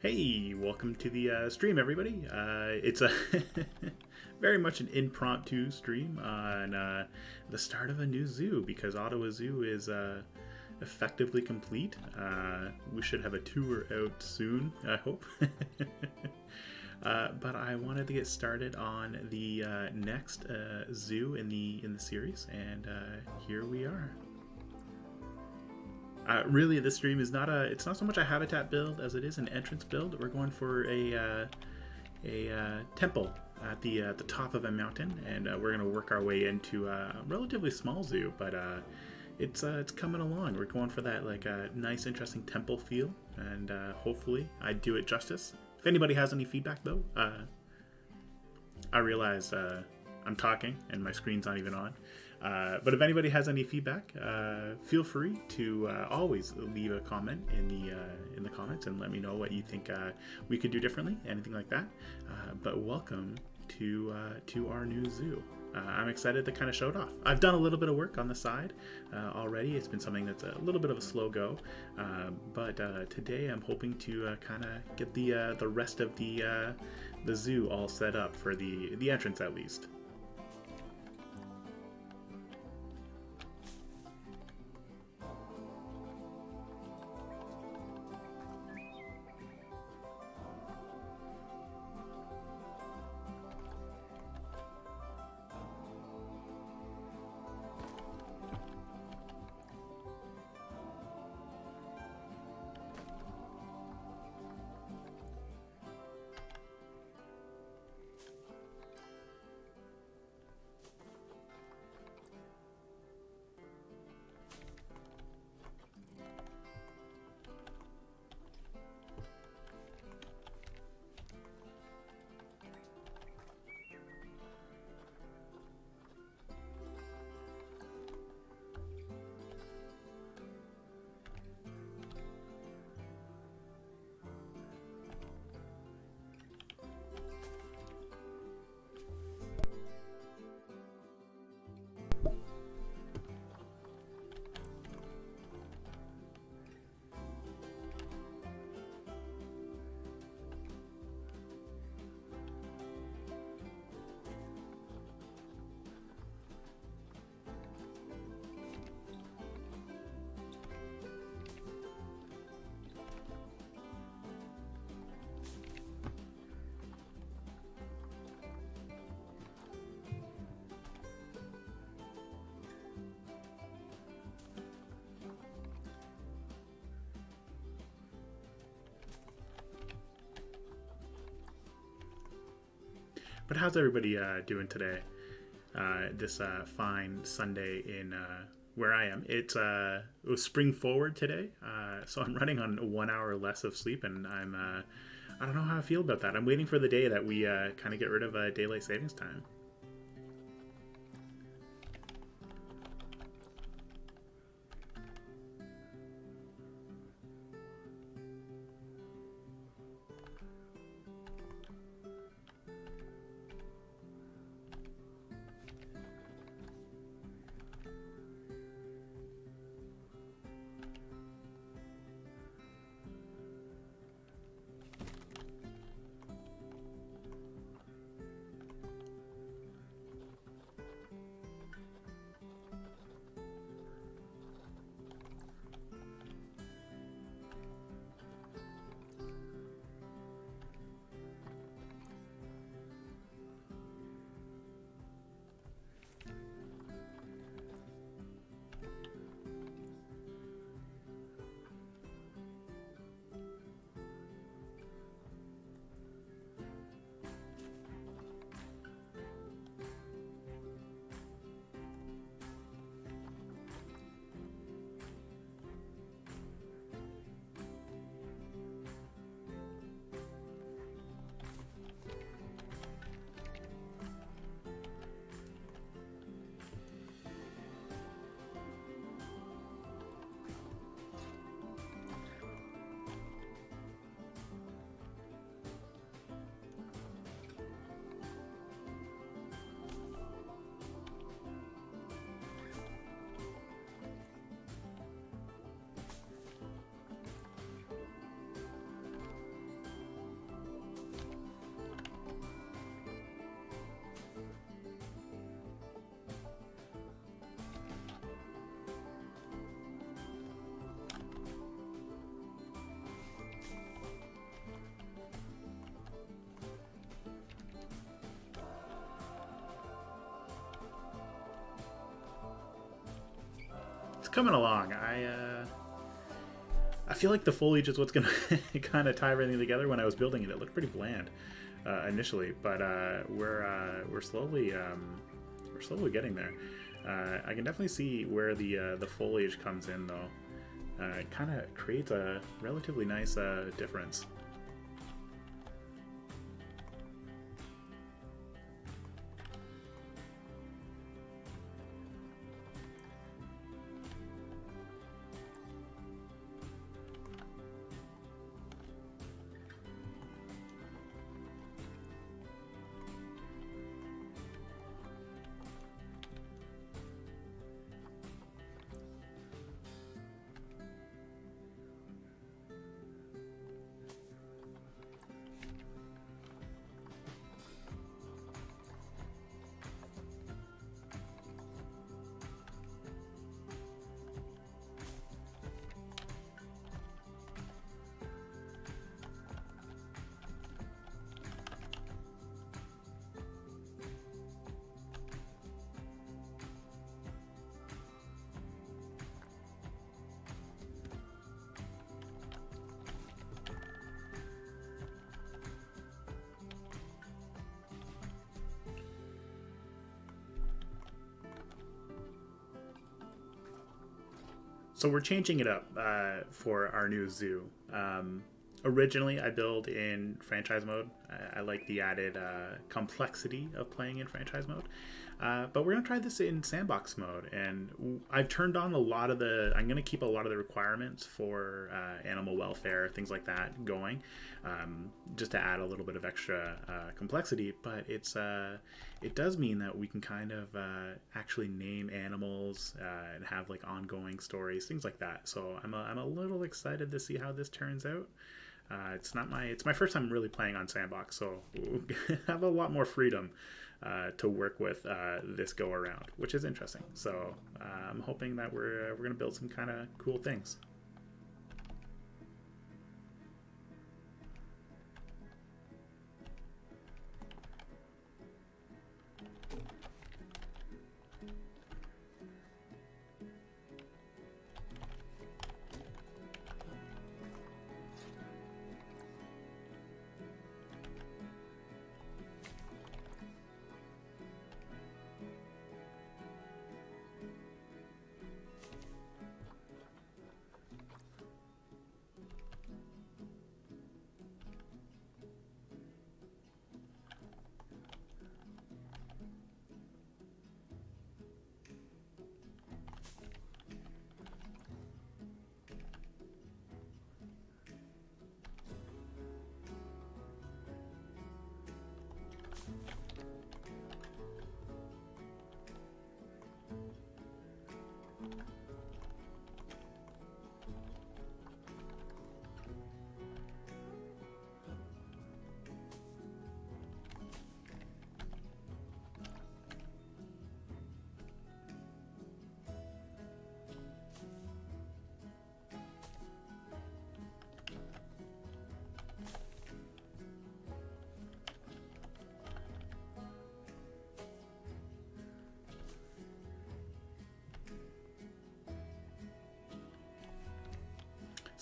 Hey, welcome to the stream, everybody. It's a very much an impromptu stream on the start of a new zoo because Ottawa Zoo is effectively complete. We should have a tour out soon, I hope. But I wanted to get started on the next zoo in the series, and here we are. Really, this stream is it's not so much a habitat build as it is an entrance build. We're going for a temple at the top of a mountain, and we're going to work our way into a relatively small zoo, but it's coming along. We're going for that nice, interesting temple feel, and hopefully I do it justice. If anybody has any feedback, though, I realize I'm talking and my screen's not even on. But if anybody has any feedback, feel free to always leave a comment in the comments and let me know what you think we could do differently, anything like that. But welcome to our new zoo. I'm excited to kind of show it off. I've done a little bit of work on the side already. It's been something that's a little bit of a slow go, but today I'm hoping to kind of get the rest of the zoo all set up for the entrance at least. But how's everybody doing today? This fine Sunday in where I am. It was spring forward today, so I'm running on 1 hour less of sleep, and I'm I don't know how I feel about that. I'm waiting for the day that we kind of get rid of daylight savings time. Coming along. I feel like the foliage is what's gonna kind of tie everything together. When I was building it, it looked pretty bland initially, but we're slowly getting there. I can definitely see where the foliage comes in, though. It kind of creates a relatively nice difference. So we're changing it up for our new zoo. Originally, I build in franchise mode. I like the added complexity of playing in franchise mode. But we're going to try this in sandbox mode. And I've turned on a lot of I'm going to keep a lot of the requirements for animal welfare, things like that going, just to add a little bit of extra complexity. But it does mean that we can kind of actually name animals and have like ongoing stories, things like that. So I'm a little excited to see how this turns out. It's my first time really playing on sandbox, so we'll have a lot more freedom to work with this go around, which is interesting. So I'm hoping that we're gonna build some kind of cool things.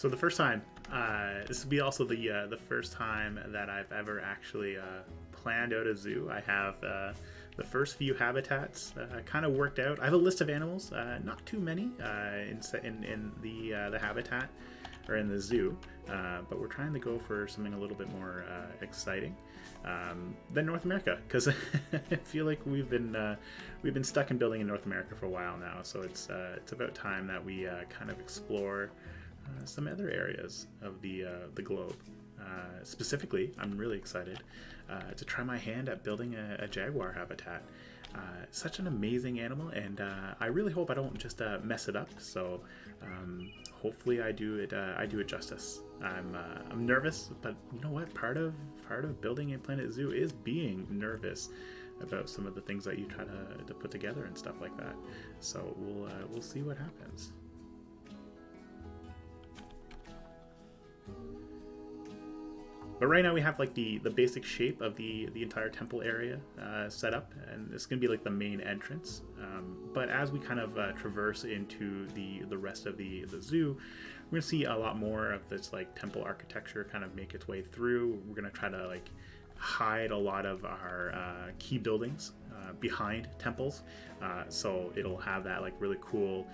So the first time, this will be also the first time that I've ever actually planned out a zoo. I have the first few habitats kind of worked out. I have a list of animals, not too many in the habitat or in the zoo, but we're trying to go for something a little bit more exciting than North America, because I feel like we've been stuck in building in North America for a while now. So it's about time that we kind of explore some other areas of the globe. Specifically, I'm really excited to try my hand at building a jaguar habitat. Such an amazing animal, and I really hope I don't just mess it up. So hopefully I do it justice. I'm nervous, but you know what? Part of building a Planet Zoo is being nervous about some of the things that you try to put together and stuff like that. So we'll see what happens. But right now we have like the basic shape of the entire temple area set up, and it's gonna be like the main entrance. But as we kind of traverse into the rest of the zoo, we're gonna see a lot more of this like temple architecture kind of make its way through. We're gonna try to like hide a lot of our key buildings behind temples, so it'll have that like really cool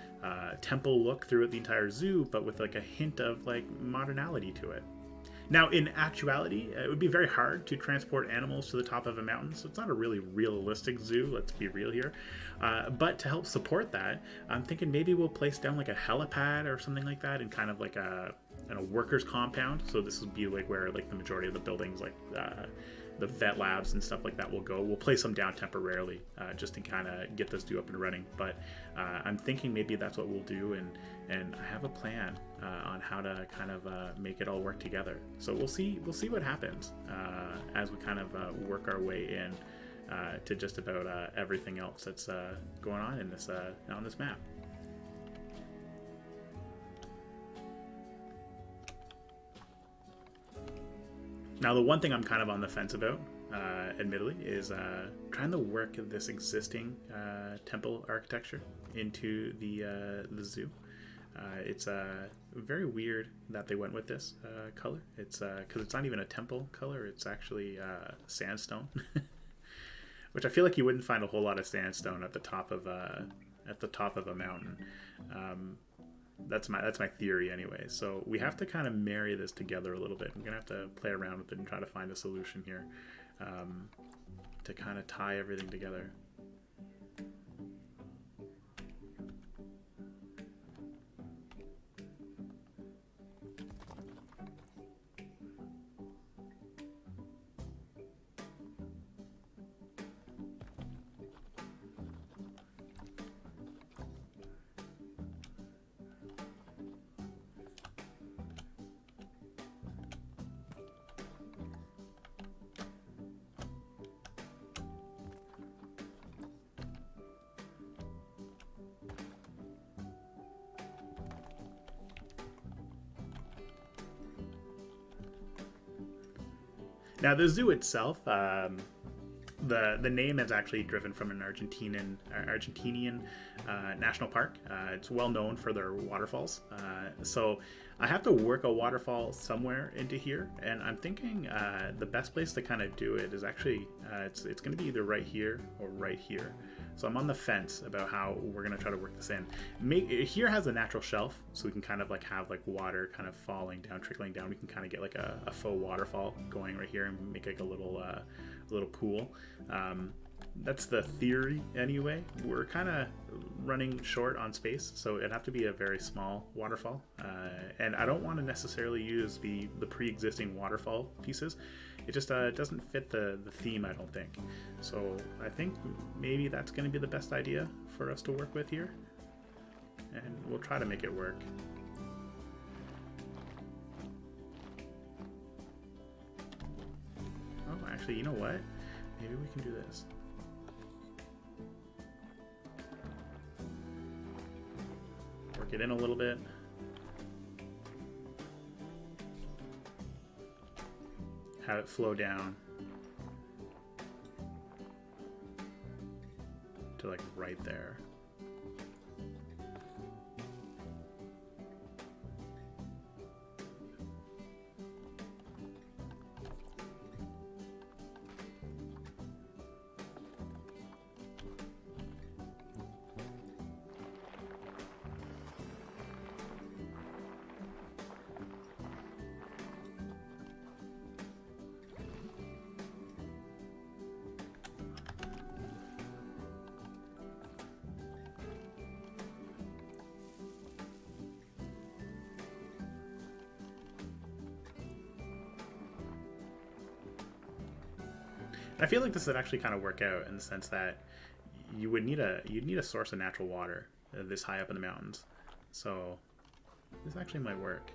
temple look throughout the entire zoo, but with like a hint of like modernality to it. Now, in actuality, it would be very hard to transport animals to the top of a mountain, so it's not a really realistic zoo, let's be real here. But to help support that, I'm thinking maybe we'll place down like a helipad or something like that in kind of like a workers' compound. So this would be like where like the majority of the buildings, like the vet labs and stuff like that will go. We'll place them down temporarily just to kind of get this zoo up and running. But I'm thinking maybe that's what we'll do, and I have a plan on how to kind of make it all work together. So we'll see what happens as we kind of work our way in to just about everything else that's going on in this map. Now, the one thing I'm kind of on the fence about, admittedly, is trying to work this existing temple architecture into the zoo. It's very weird that they went with this color. It's because it's not even a temple color. It's actually sandstone, which I feel like you wouldn't find a whole lot of sandstone at the top of a mountain. That's my theory anyway. So we have to kind of marry this together a little bit. I'm gonna have to play around with it and try to find a solution here to kind of tie everything together. Now, the zoo itself, the name is actually driven from an Argentinian national park. It's well known for their waterfalls. So I have to work a waterfall somewhere into here, and I'm thinking the best place to kind of do it is actually it's going to be either right here or right here. So I'm on the fence about how we're going to try to work this in. Here has a natural shelf, so we can kind of like have like water kind of falling down, trickling down. We can kind of get like a faux waterfall going right here and make like a little pool. That's the theory anyway. We're kind of running short on space, so it'd have to be a very small waterfall. And I don't want to necessarily use the pre-existing waterfall pieces. It just doesn't fit the theme, I don't think. So I think maybe that's going to be the best idea for us to work with here. And we'll try to make it work. Oh, actually, you know what? Maybe we can do this. Work it in a little bit. Have it flow down to like right there. I feel like this would actually kind of work out in the sense that you'd need a source of natural water this high up in the mountains. So this actually might work.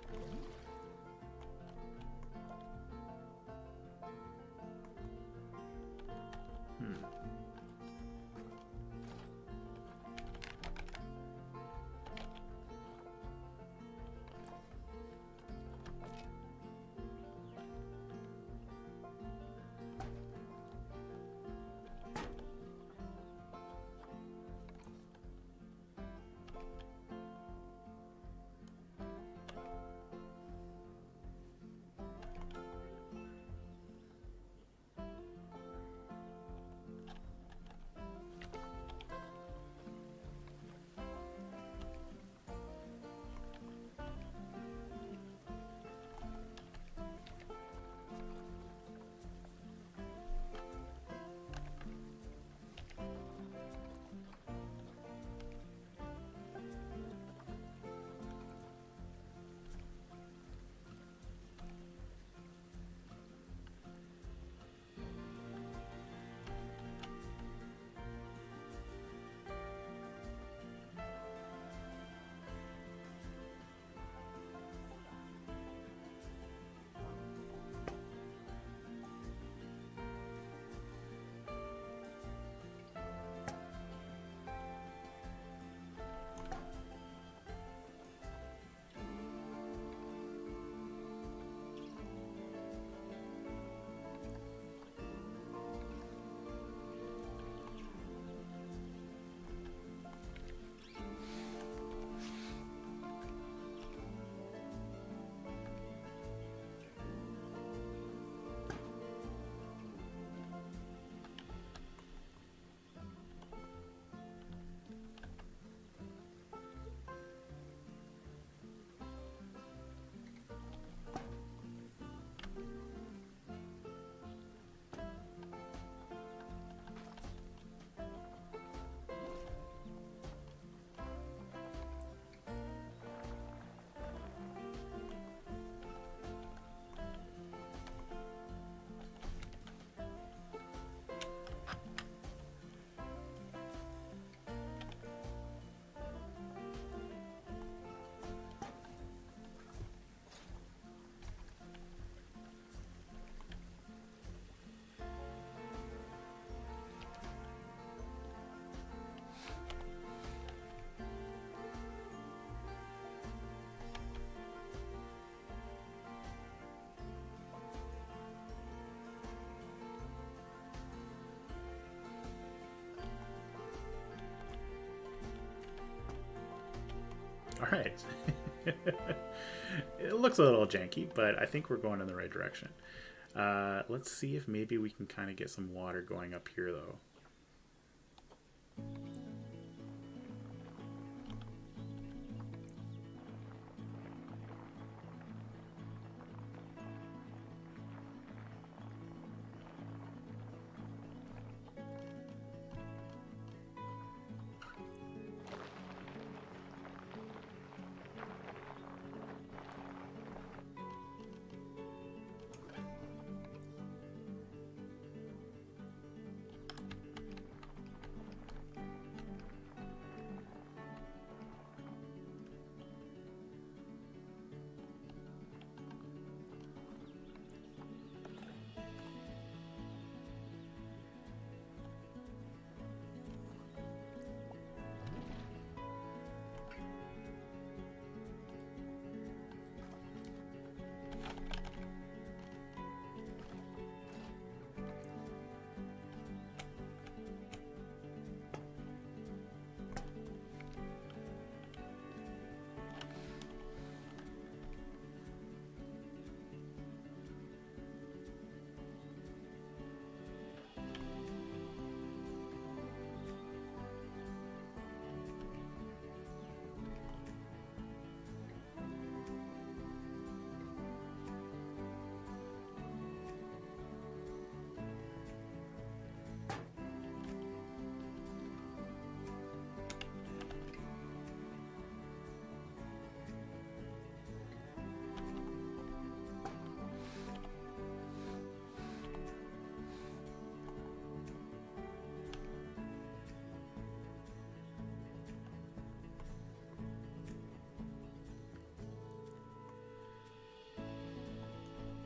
All right. It looks a little janky, but I think we're going in the right direction. Let's see if maybe we can kind of get some water going up here, though.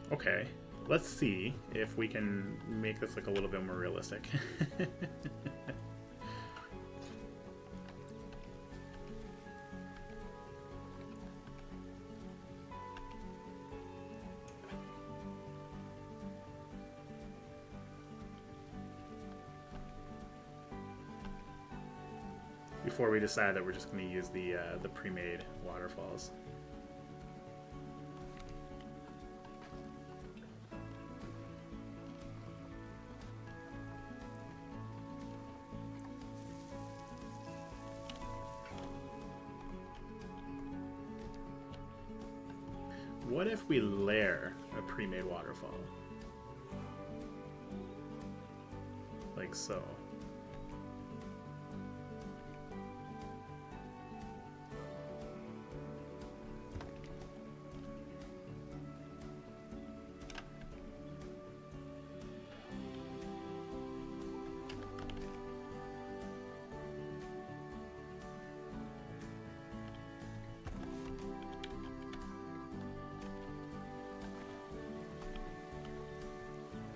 Okay, let's see if we can make this look a little bit more realistic. Before we decide that we're just going to use the pre-made waterfalls. What if we layer a pre-made waterfall? Like so.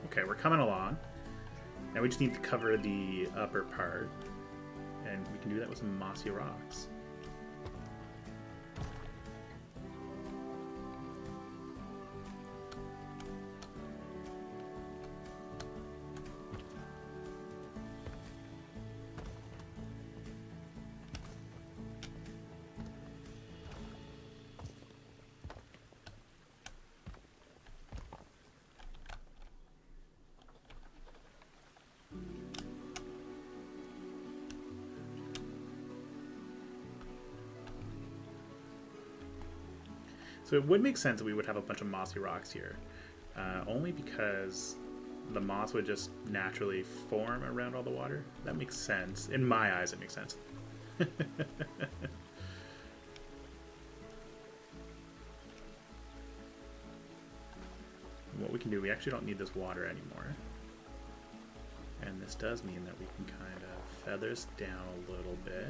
Okay, we're coming along. Now we just need to cover the upper part, and we can do that with some mossy rocks. So it would make sense that we would have a bunch of mossy rocks here, only because the moss would just naturally form around all the water. That makes sense. In my eyes, it makes sense. What we can do, we actually don't need this water anymore. And this does mean that we can kind of feather this down a little bit.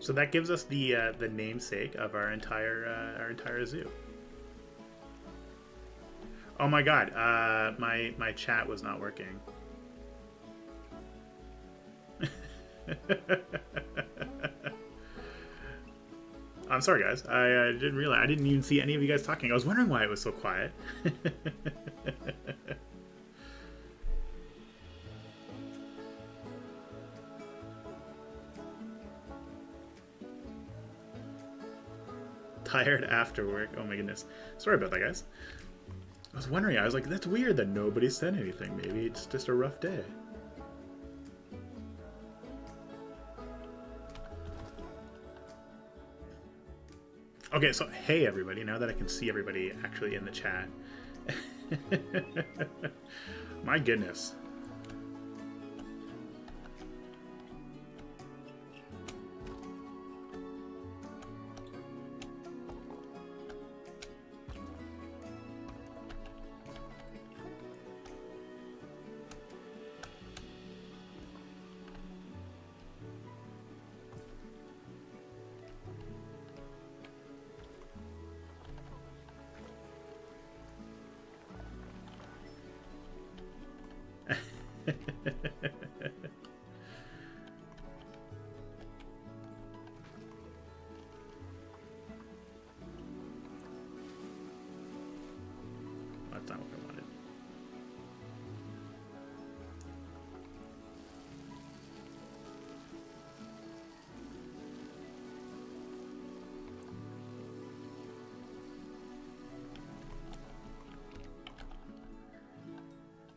So that gives us the namesake of our entire zoo. Oh my god, my chat was not working. I'm sorry, guys. I didn't realize. I didn't even see any of you guys talking. I was wondering why it was so quiet. Tired after work. Oh my goodness. Sorry about that, guys. I was wondering. I was like, that's weird that nobody said anything. Maybe it's just a rough day. Okay, so hey everybody, now that I can see everybody actually in the chat. My goodness. That's not what I wanted.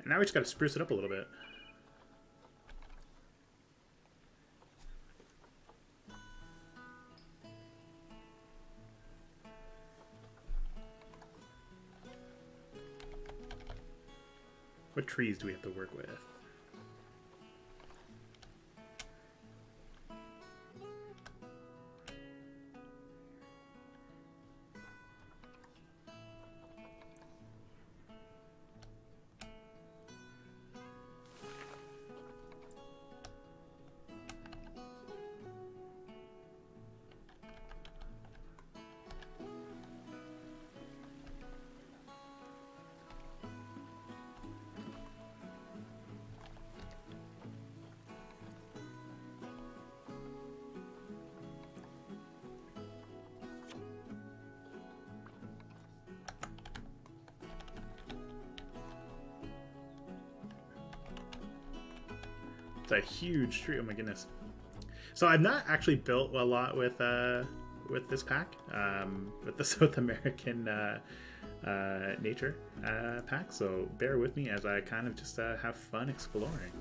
Now we just got to spruce it up a little bit. What trees do we have to work with? It's a huge tree. Oh my goodness. So I've not actually built a lot with this pack, with the South American nature pack. So bear with me as I kind of just have fun exploring.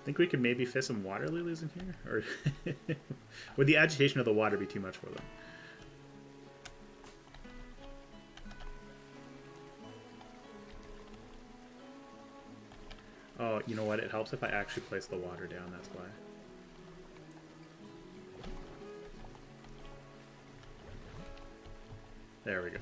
Think we could maybe fit some water lilies in here? Or would the agitation of the water be too much for them? Oh, you know what? It helps if I actually place the water down, that's why. There we go.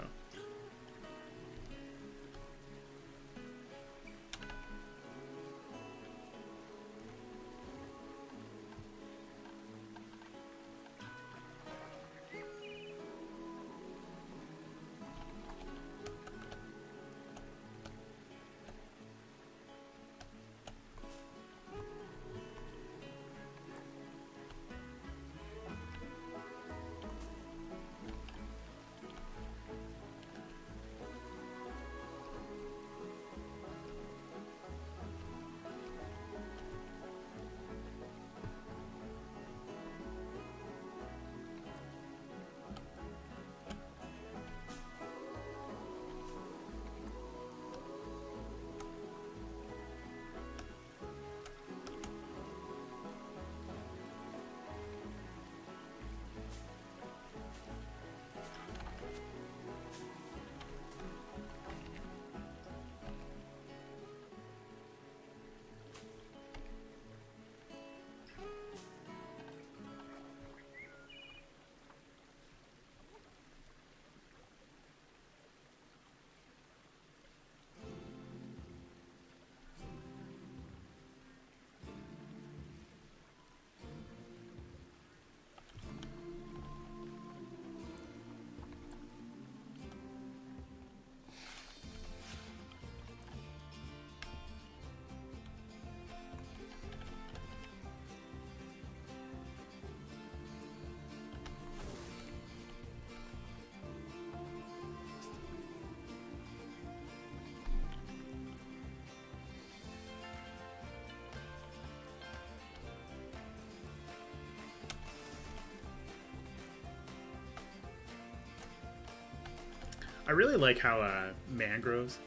I really like how mangroves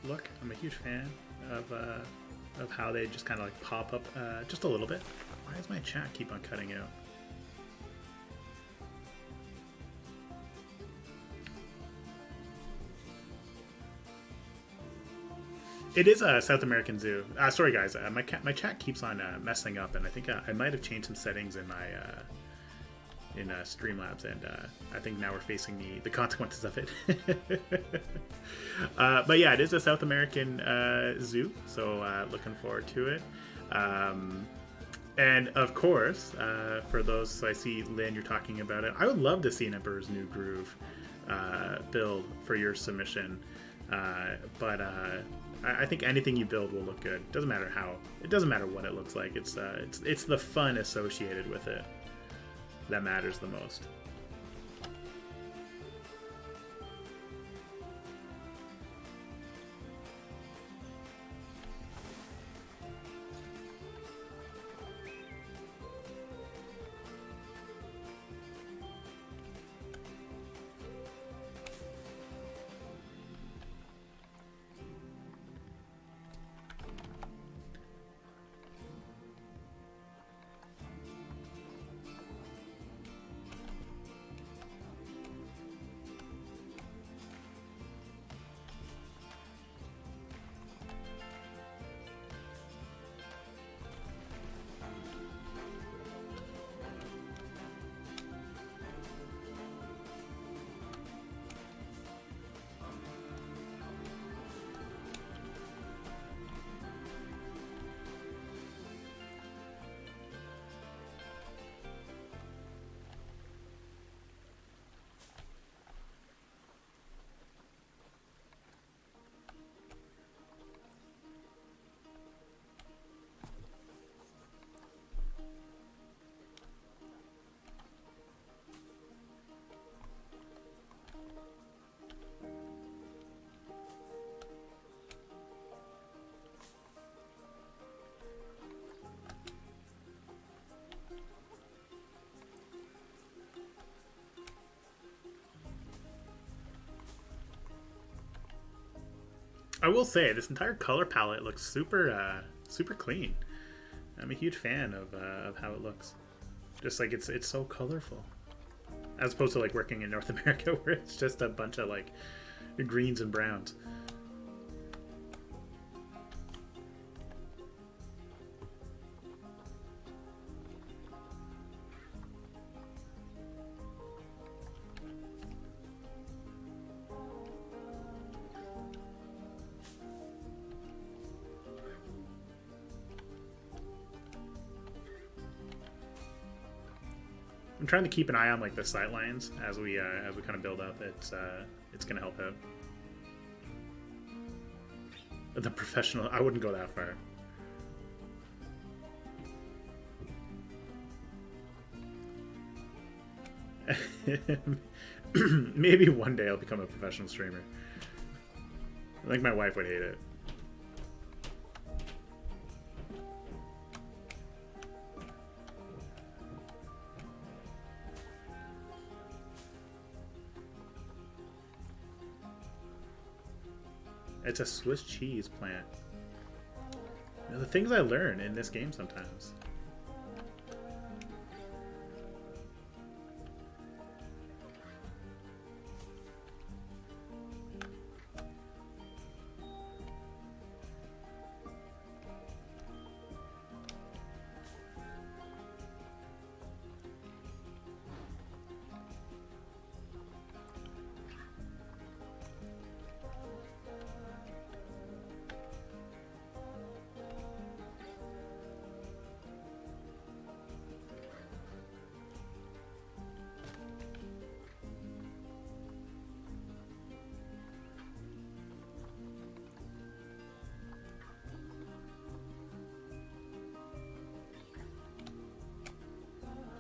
look. I'm a huge fan of how they just kind of like pop up just a little bit. Why does my chat keep on cutting out? It is a South American zoo. Sorry guys, my chat keeps on messing up, and I think I might have changed some settings in Streamlabs, and I think now we're facing the consequences of it. But yeah, it is a South American zoo, so looking forward to it. And of course, for those, so I see, Lynn, you're talking about it. I would love to see an Emperor's New Groove build for your submission, but I think anything you build will look good. Doesn't matter how. It doesn't matter what it looks like. It's the fun associated with it that matters the most. I will say this entire color palette looks super clean. I'm a huge fan of how it looks. Just like it's so colorful, as opposed to like working in North America where it's just a bunch of like greens and browns. I'm trying to keep an eye on like the sight lines as we kind of build up. It's gonna help out. The professional, I wouldn't go that far. Maybe one day I'll become a professional streamer. I think my wife would hate it. It's a Swiss cheese plant. You know, the things I learn in this game sometimes.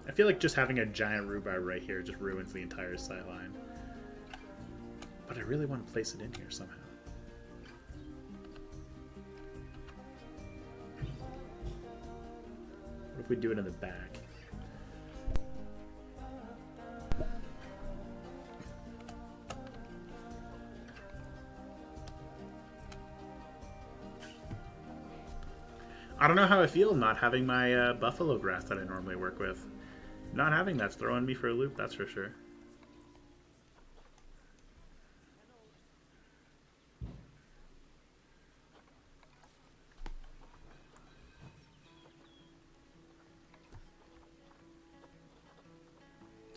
I feel like just having a giant rhubarb right here just ruins the entire sight line. But I really want to place it in here somehow. What if we do it in the back? I don't know how I feel not having my buffalo grass that I normally work with. Not having that's throwing me for a loop, that's for sure.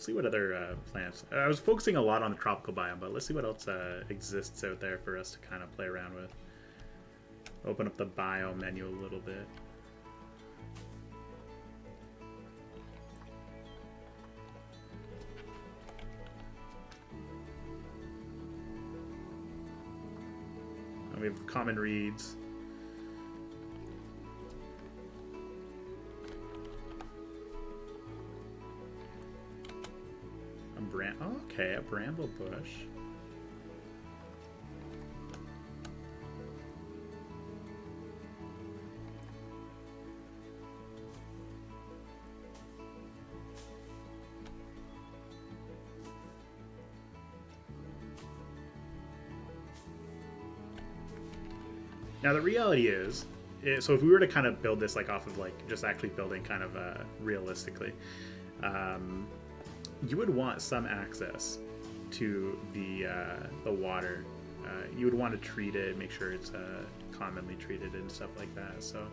see what other plants. I was focusing a lot on the tropical biome, but let's see what else exists out there for us to kind of play around with. Open up the bio menu a little bit. We have common reeds. Oh, okay, a bramble bush. Now the reality is, so if we were to kind of build this like off of like just actually building kind of realistically, you would want some access to the water. You would want to treat it, make sure it's commonly treated and stuff like that. So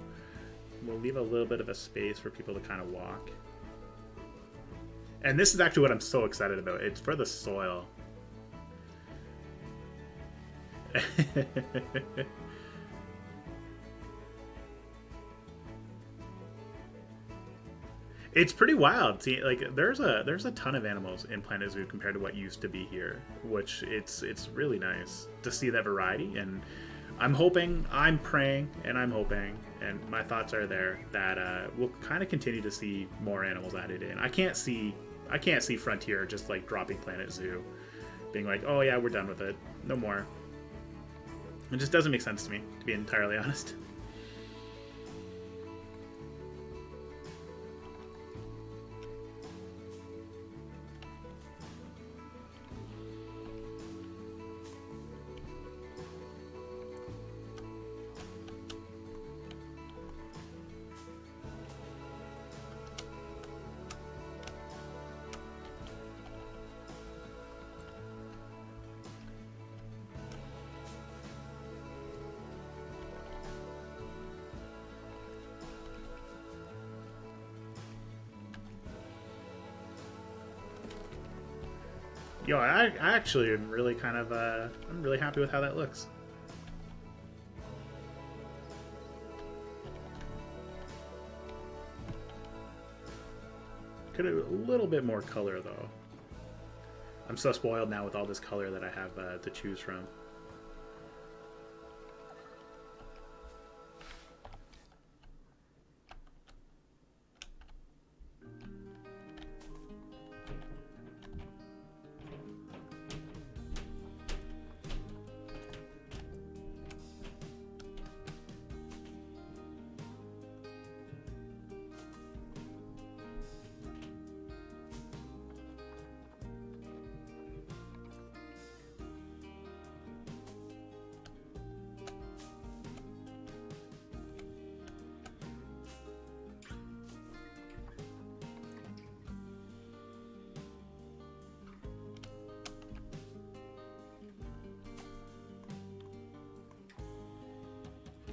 we'll leave a little bit of a space for people to kind of walk. And this is actually what I'm so excited about. It's for the soil. It's pretty wild. See, like there's a ton of animals in Planet Zoo compared to what used to be here, which it's really nice to see that variety. And I'm hoping, I'm praying, and I'm hoping, and my thoughts are there that we'll kind of continue to see more animals added in. I can't see Frontier just like dropping Planet Zoo, being like, oh yeah, we're done with it, no more. It just doesn't make sense to me, to be entirely honest. Yo, I actually am really kind of, I'm really happy with how that looks. Could have a little bit more color, though. I'm so spoiled now with all this color that I have to choose from.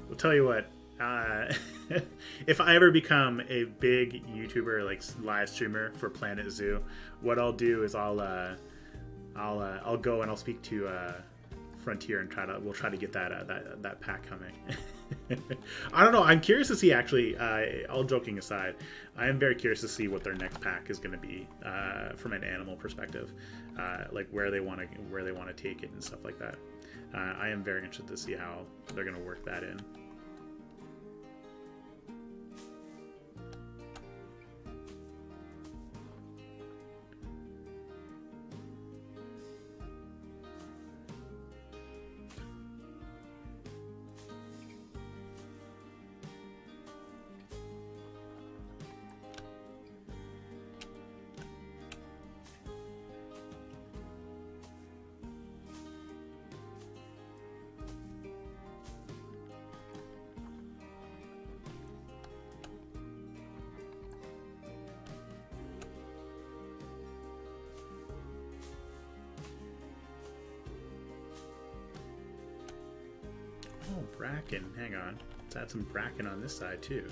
I'll tell you what, if I ever become a big YouTuber, like live streamer for Planet Zoo, what I'll do is I'll go and I'll speak to Frontier and we'll try to get that pack coming. I don't know. I'm curious to see, actually, all joking aside, I am very curious to see what their next pack is going to be from an animal perspective, like where they want to take it and stuff like that. I am very interested to see how they're going to work that in. Oh, bracken. Hang on. Let's add some bracken on this side, too.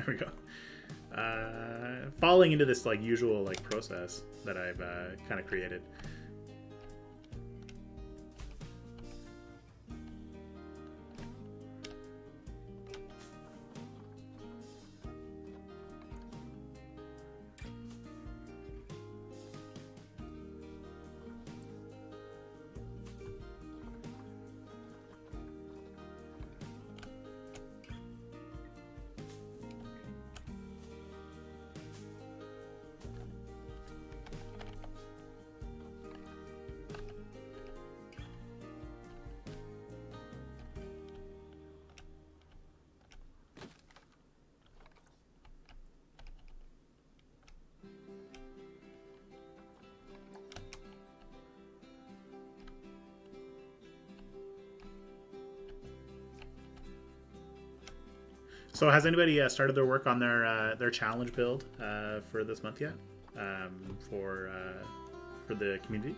we go. Falling into this like usual like process that I've kind of created. So has anybody started their work on their challenge build for this month yet? For the community?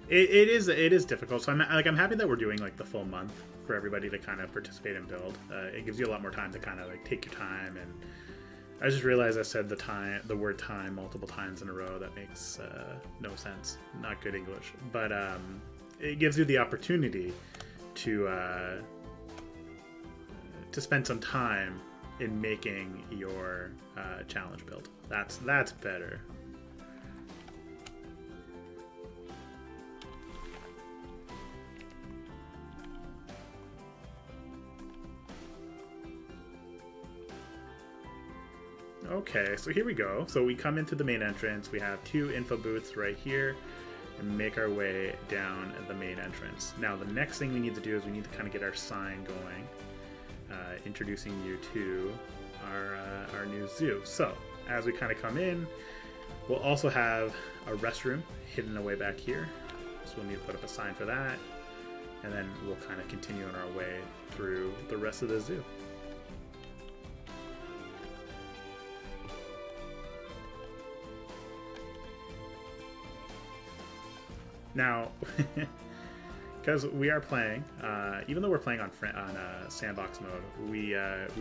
It is difficult. So I'm happy that we're doing like the full month for everybody to kind of participate and build. It gives you a lot more time to kind of like take your time. And I just realized I said the word time multiple times in a row. That makes no sense. Not good English, but it gives you the opportunity to spend some time in making your challenge build. That's better. Okay, so here we go. So we come into the main entrance. We have 2 info booths right here and make our way down the main entrance. Now the next thing we need to do is we need to kind of get our sign going, introducing you to our new zoo. So as we kind of come in, we'll also have a restroom hidden away back here. So we'll need to put up a sign for that. And then we'll kind of continue on our way through the rest of the zoo. Now, because we are playing, even though we're playing on sandbox mode, we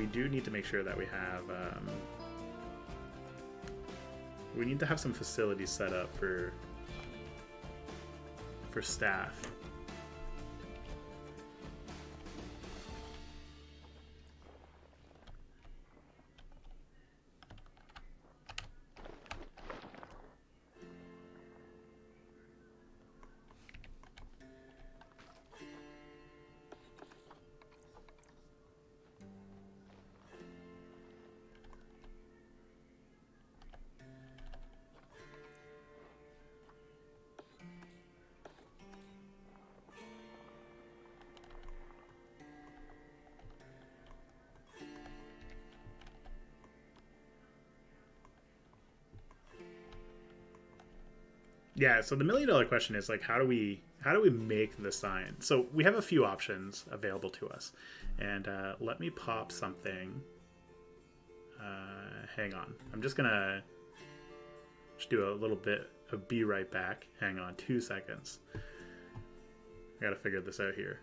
do need to make sure that we need to have some facilities set up for staff. Yeah, so the $1,000,000 question is like, how do we make the sign? So we have a few options available to us, and let me pop something. Hang on, I'm just gonna do a little bit of be right back. Hang on 2 seconds. I gotta figure this out here.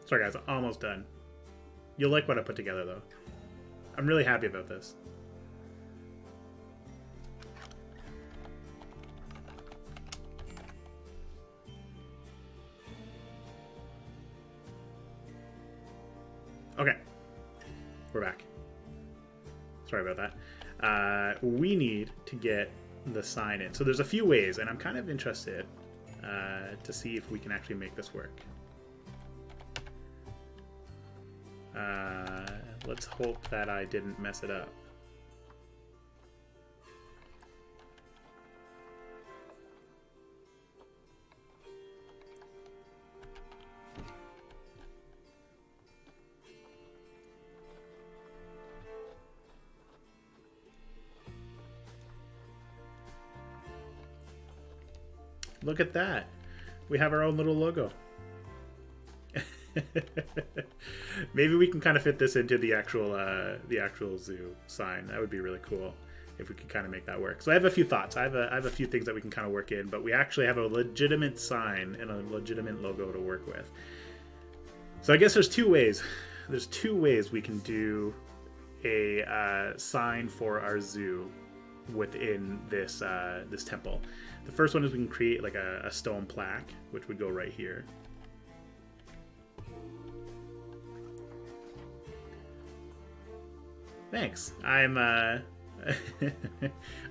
Sorry guys, almost done. You'll like what I put together though. I'm really happy about this. Okay, we're back. Sorry about that. We need to get the sign in. So there's a few ways, and I'm kind of interested to see if we can actually make this work. Let's hope that I didn't mess it up. Look at that. We have our own little logo. Maybe we can kind of fit this into the actual zoo sign. That would be really cool if we could kind of make that work. So I have a few thoughts. I have a few things that we can kind of work in, but we actually have a legitimate sign and a legitimate logo to work with. So I guess there's two ways. There's two ways we can do a sign for our zoo within this this temple. The first one is we can create like a stone plaque, which would go right here. Thanks. I'm I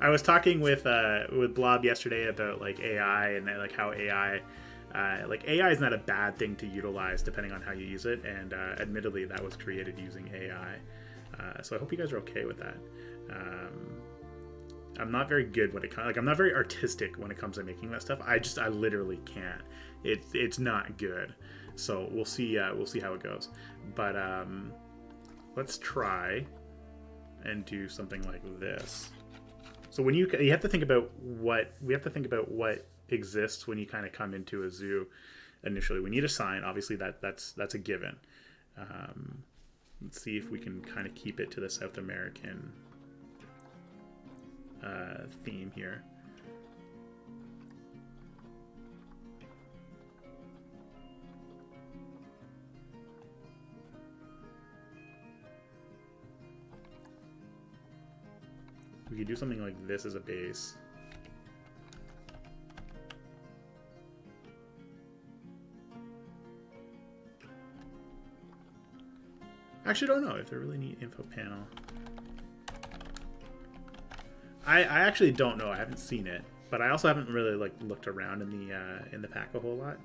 was talking with Blob yesterday about like AI and like how AI is not a bad thing to utilize depending on how you use it, and admittedly that was created using AI. So I hope you guys are okay with that. I'm not very good when it comes, like I'm not very artistic when it comes to making that stuff. I literally can't. It's not good. So we'll see how it goes. But let's try and do something like this. So when you have to think about what exists when you kind of come into a zoo initially. We need a sign. Obviously that's a given. Let's see if we can kind of keep it to the South American theme here. we could do something like this as a base. Actually, don't know if they're really neat info panel. I actually don't know. I haven't seen it, but I also haven't really like looked around in the pack a whole lot.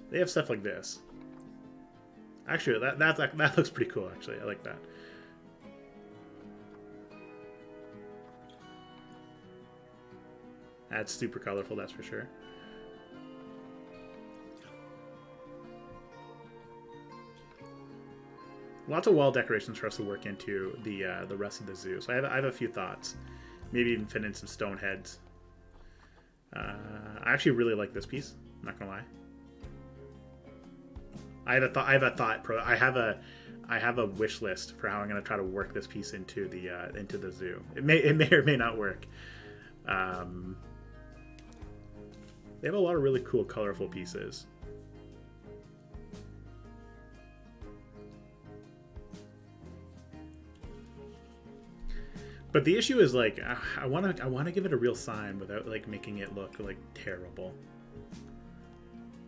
They have stuff like this. Actually, that looks pretty cool. Actually, I like that. That's super colorful. That's for sure. Lots of wall decorations for us to work into the rest of the zoo. So I have a few thoughts. Maybe even fit in some stone heads. I actually really like this piece. I'm not gonna lie. I have a wish list for how I'm gonna try to work this piece into the zoo. It may or may not work. They have a lot of really cool, colorful pieces. But the issue is like I want to give it a real sign without like making it look like terrible.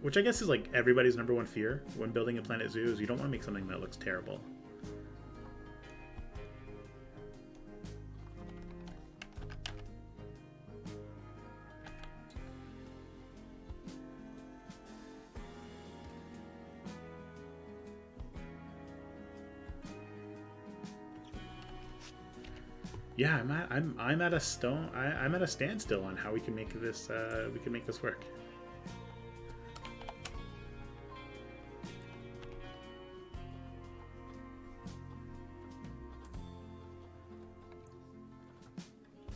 Which I guess is like everybody's #1 fear when building a Planet Zoo is you don't want to make something that looks terrible. Yeah, I'm at a standstill on how we can make this work.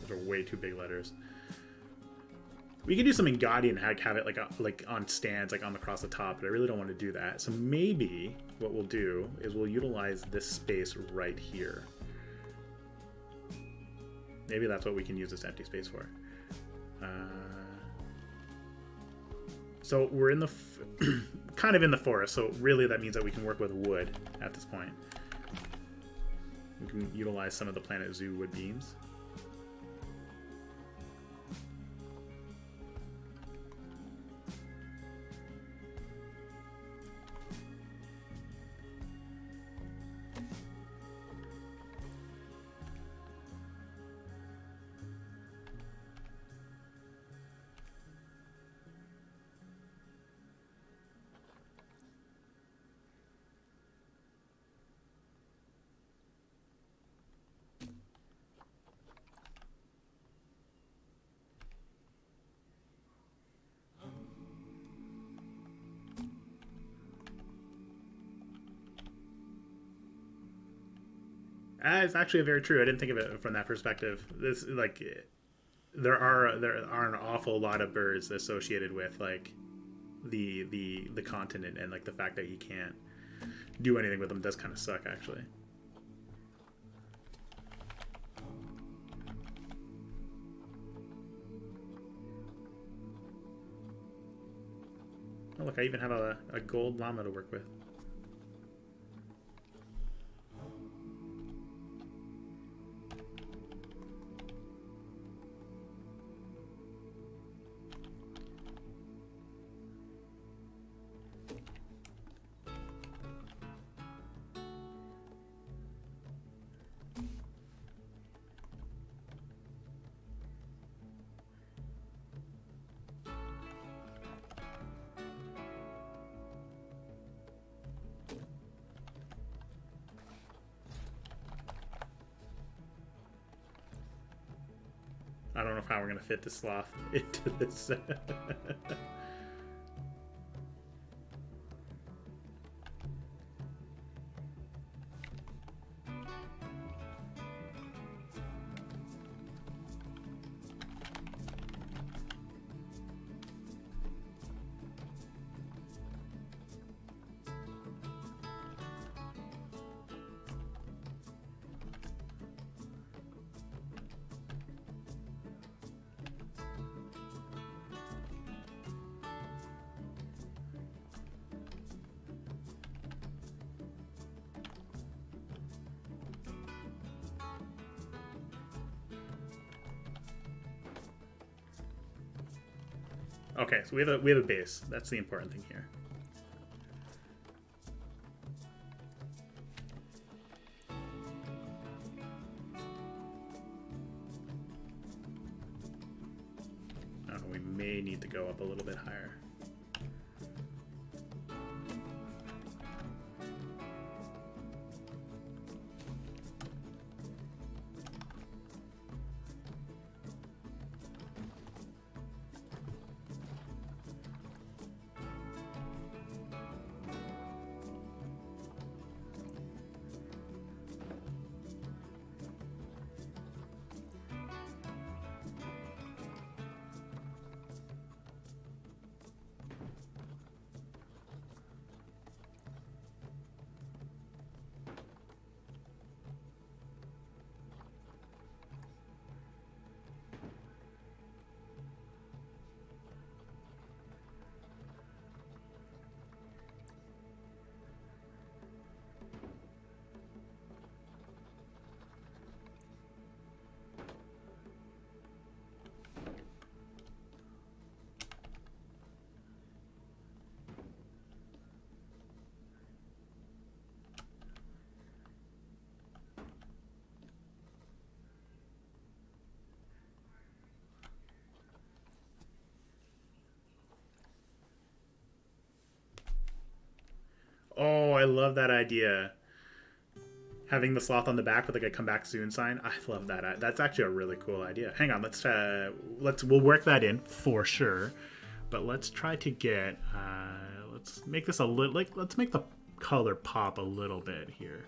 Those are way too big letters. We could do something gaudy and have it like on stands, like on across the top, but I really don't want to do that. So maybe what we'll do is we'll utilize this space right here. Maybe that's what we can use this empty space for. So we're in the kind of in the forest, so really that means that we can work with wood at this point. We can utilize some of the Planet Zoo wood beams. It's actually very true. I didn't think of it from that perspective. This like there are an awful lot of birds associated with like the continent, and like the fact that you can't do anything with them does kind of suck actually. Oh look, I even have a gold llama to work with. I don't know how we're going to fit the sloth into this. Okay, so we have a base. That's the important thing here. Oh, we may need to go up a little bit higher. Oh, I love that idea. Having the sloth on the back with like a come back soon sign. I love that. That's actually a really cool idea. Hang on, we'll work that in for sure. But let's try to get let's make this a little let's make the color pop a little bit here.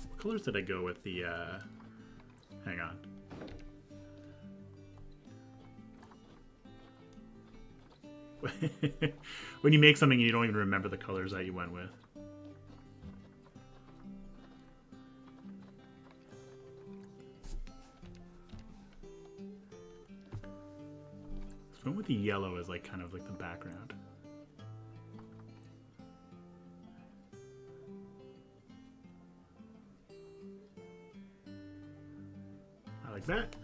What colors did I go with the hang on. When you make something and you don't even remember the colors that you went with. So I went with the yellow as like kind of like the background. I like that.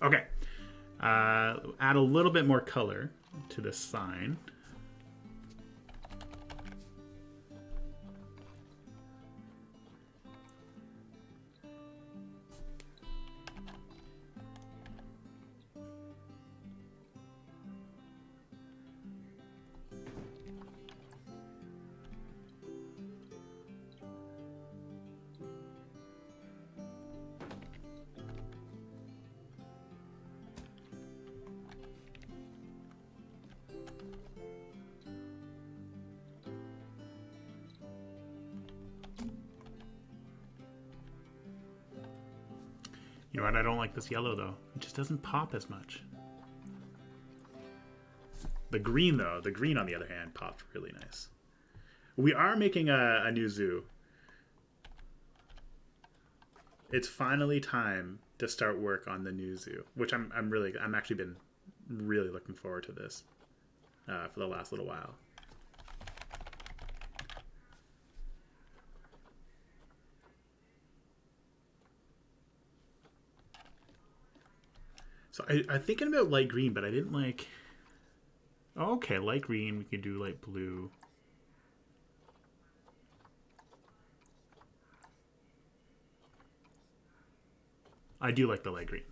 Okay, add a little bit more color to this sign. You know what? I don't like this yellow though. It just doesn't pop as much. The green though, the green on the other hand popped really nice. We are making a new zoo. It's finally time to start work on the new zoo, which I'm actually been really looking forward to this for the last little while. So I'm thinking about light green, but I didn't like... Oh, okay, light green. We could do light blue. I do like the light green.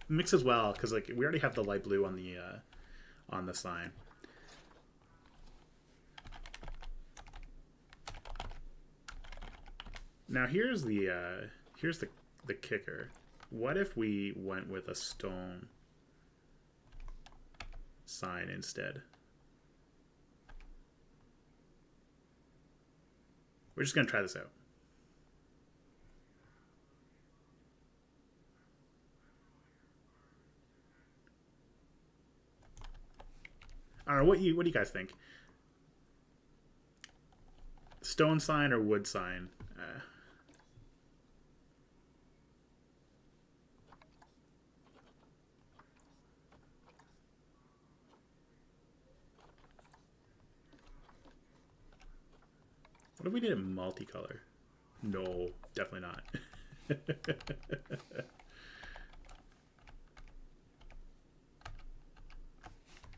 Mix as well, because like we already have the light blue on the sign. Now here's the kicker. What if we went with a stone sign instead? We're just gonna try this out. I don't know, what do you guys think? Stone sign or wood sign? What if we did it multicolor? No, definitely not.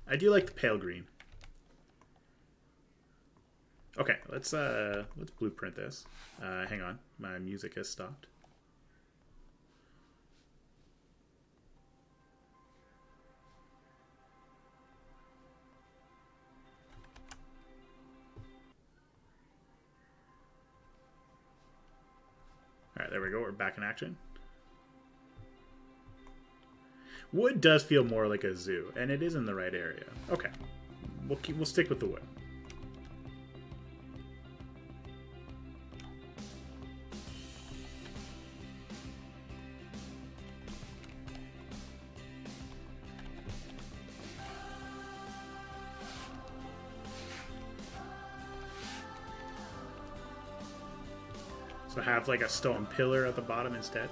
I do like the pale green. Okay, let's blueprint this. Hang on, my music has stopped. All right, there we go. We're back in action. Wood does feel more like a zoo, and it is in the right area. Okay, we'll stick with the wood. So have like a stone pillar at the bottom instead.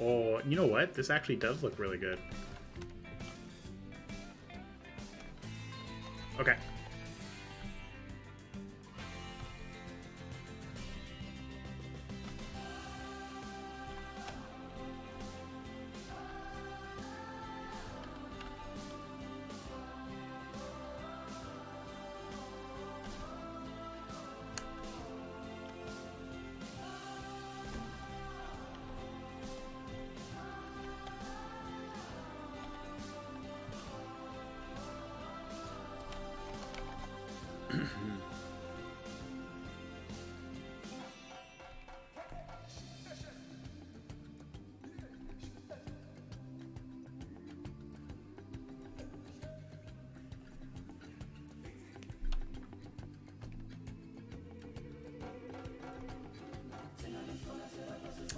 Oh, you know what? This actually does look really good. Okay.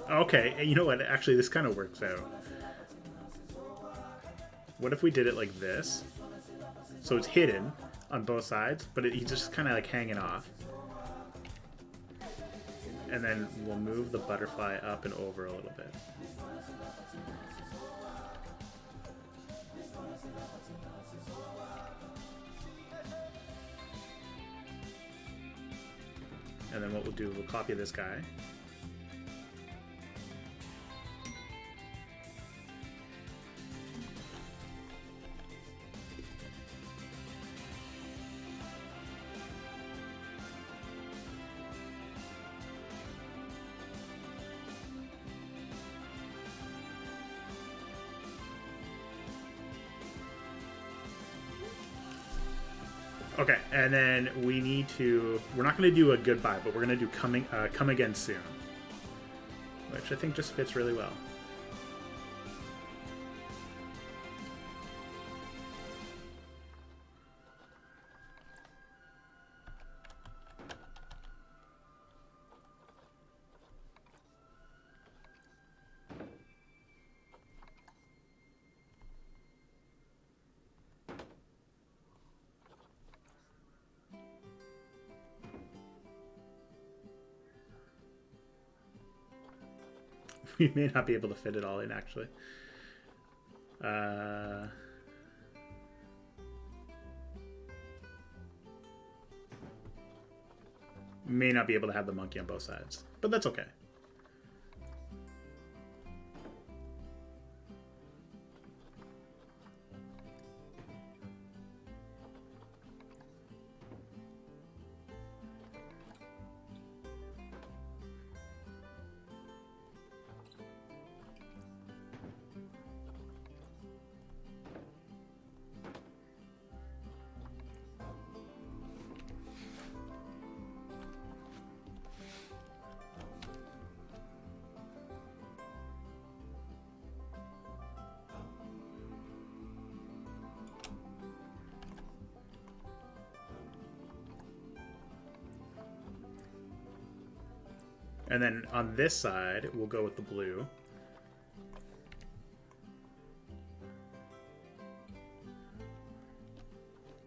Okay, you know what? Actually, this kind of works out. What if we did it like this? So it's hidden on both sides, but he's just kind of like hanging off. And then we'll move the butterfly up and over a little bit. And then what we'll do, we'll copy this guy. Okay, and then we need to, we're not going to do a goodbye, but we're going to do come again soon, which I think just fits really well. We may not be able to fit it all in, actually. May not be able to have the monkey on both sides, but that's okay. And then on this side, we'll go with the blue.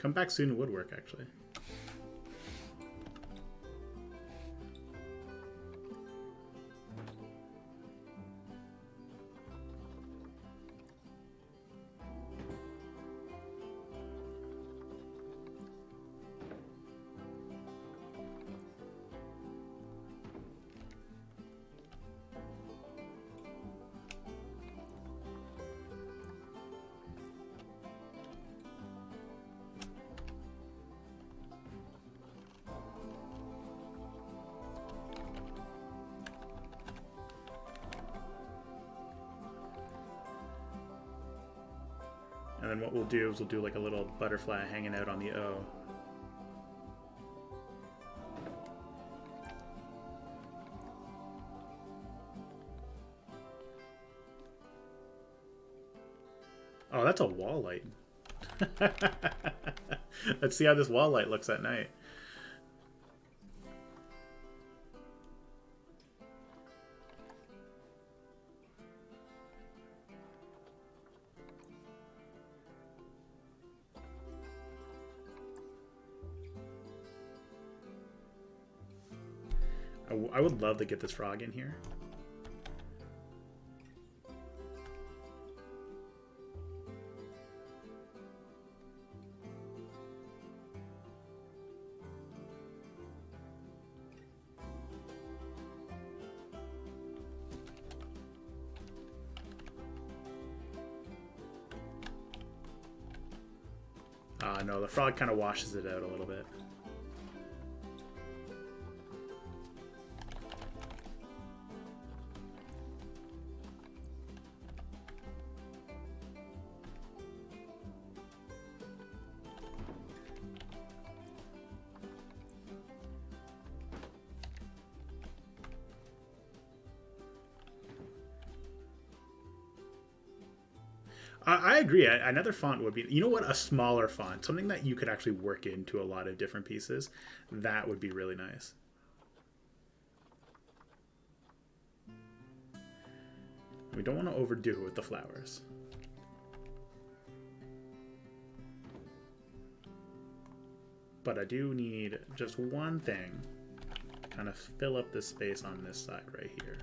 Come back soon would work, actually. And then what we'll do is we'll do like a little butterfly hanging out on the O. Oh, that's a wall light. Let's see how this wall light looks at night. I would love to get this frog in here. No, the frog kind of washes it out a little bit. I agree. Another font would be, you know what, a smaller font, something that you could actually work into a lot of different pieces. That would be really nice. We don't want to overdo it with the flowers. But I do need just one thing to kind of fill up this space on this side right here.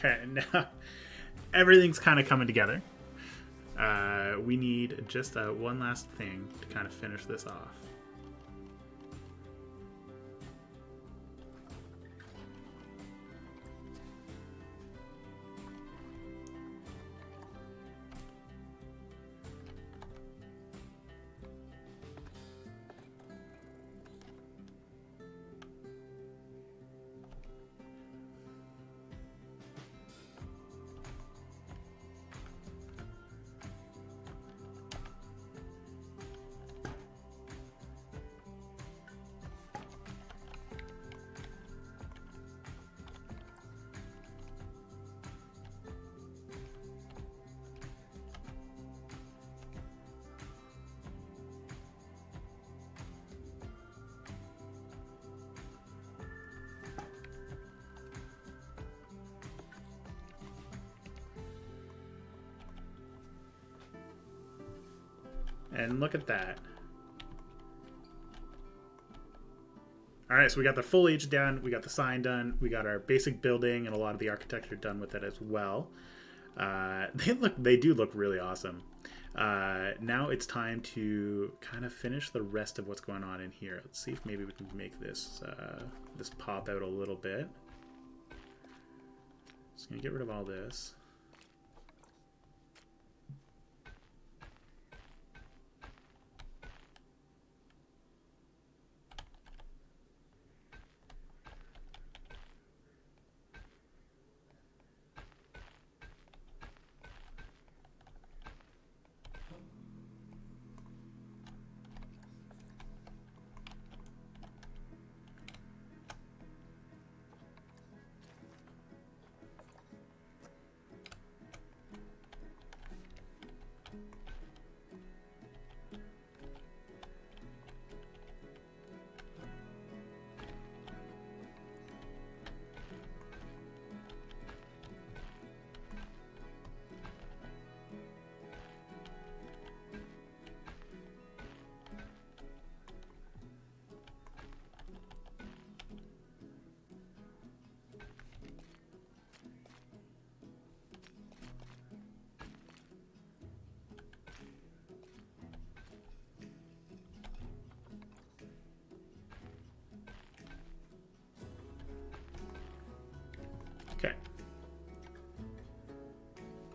Okay, now everything's kind of coming together. We need just one last thing to kind of finish this off. And look at that. Alright, so we got the foliage done, we got the sign done, we got our basic building and a lot of the architecture done with it as well. They do look really awesome. Now it's time to kind of finish the rest of what's going on in here. Let's see if maybe we can make this this pop out a little bit. Just gonna get rid of all this. Okay.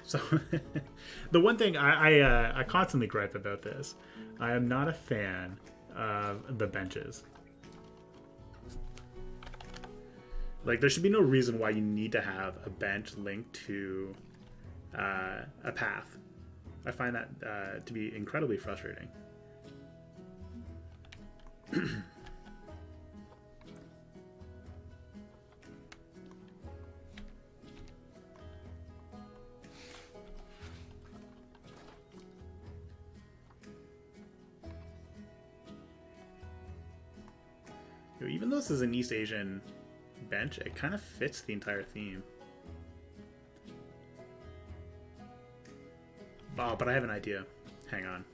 So the one thing I constantly gripe about this, I am not a fan of the benches. Like, there should be no reason why you need to have a bench linked to a path. I find that to be incredibly frustrating. Even though this is an East Asian bench, it kind of fits the entire theme. Oh, but I have an idea. Hang on.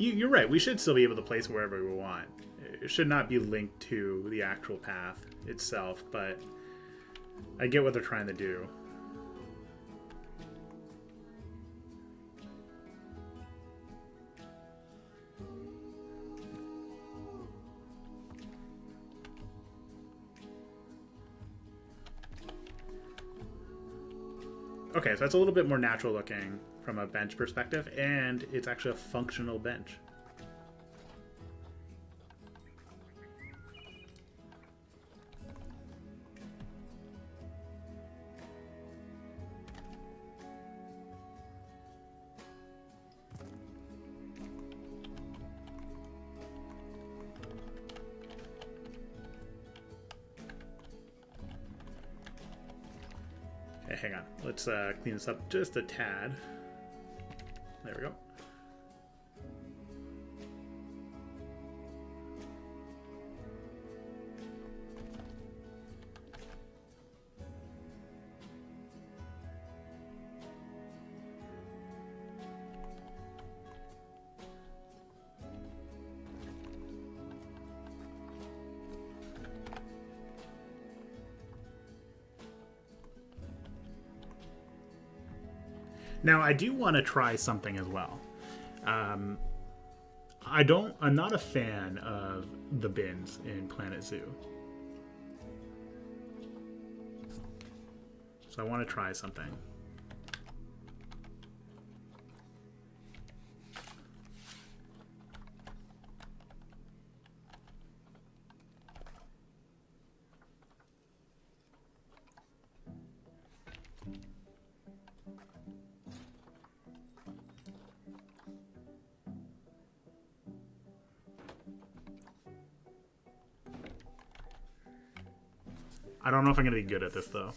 You're right. We should still be able to place wherever we want. It should not be linked to the actual path itself, but I get what they're trying to do. Okay, so that's a little bit more natural looking from a bench perspective, and it's actually a functional bench. Hey, hang on. Let's clean this up just a tad. There we go. Now, I do want to try something as well. I'm not a fan of the bins in Planet Zoo. So I want to try something. I don't know if I'm going to be good at this, though.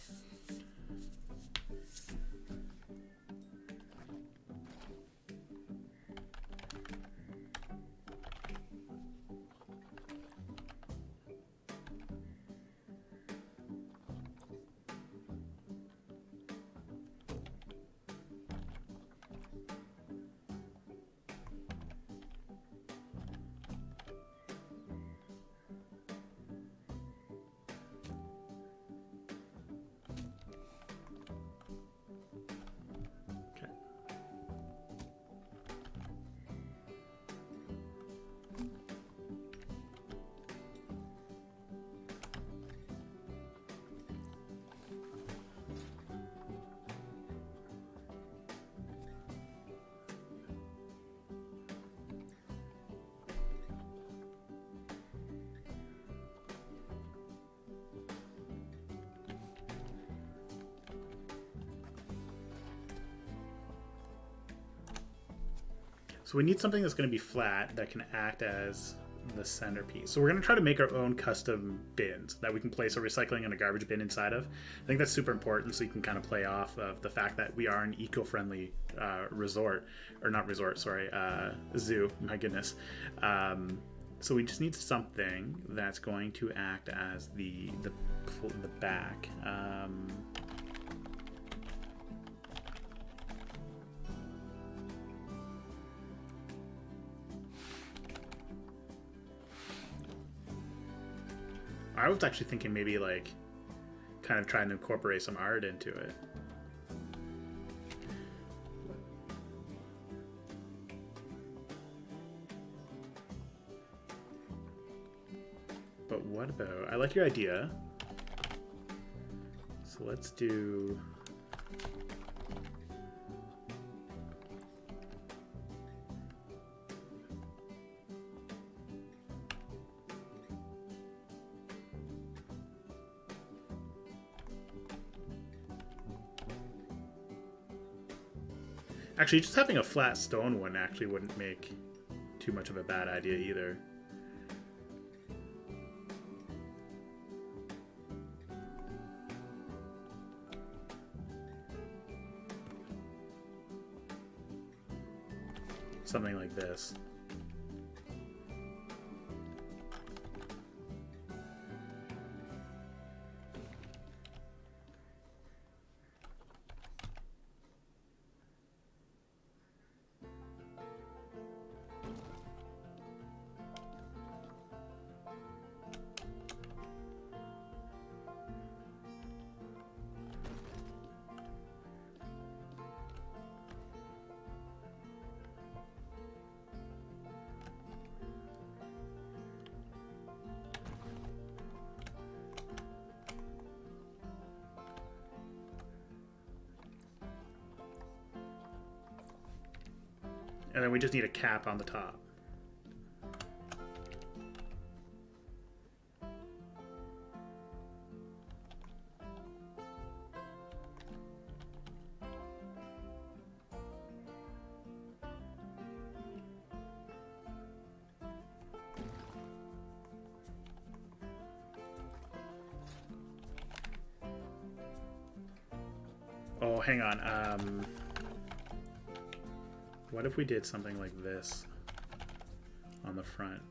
So we need something that's going to be flat that can act as the centerpiece. So we're going to try to make our own custom bins that we can place a recycling and a garbage bin inside of. I think that's super important, so you can kind of play off of the fact that we are an eco-friendly resort, or not resort, sorry, zoo, my goodness. So we just need something that's going to act as the back. I was actually thinking maybe like kind of trying to incorporate some art into it. But what about, I like your idea. So let's do, actually, just having a flat stone one actually wouldn't make too much of a bad idea either. Something like this. And then we just need a cap on the top. Oh, hang on. What if we did something like this on the front?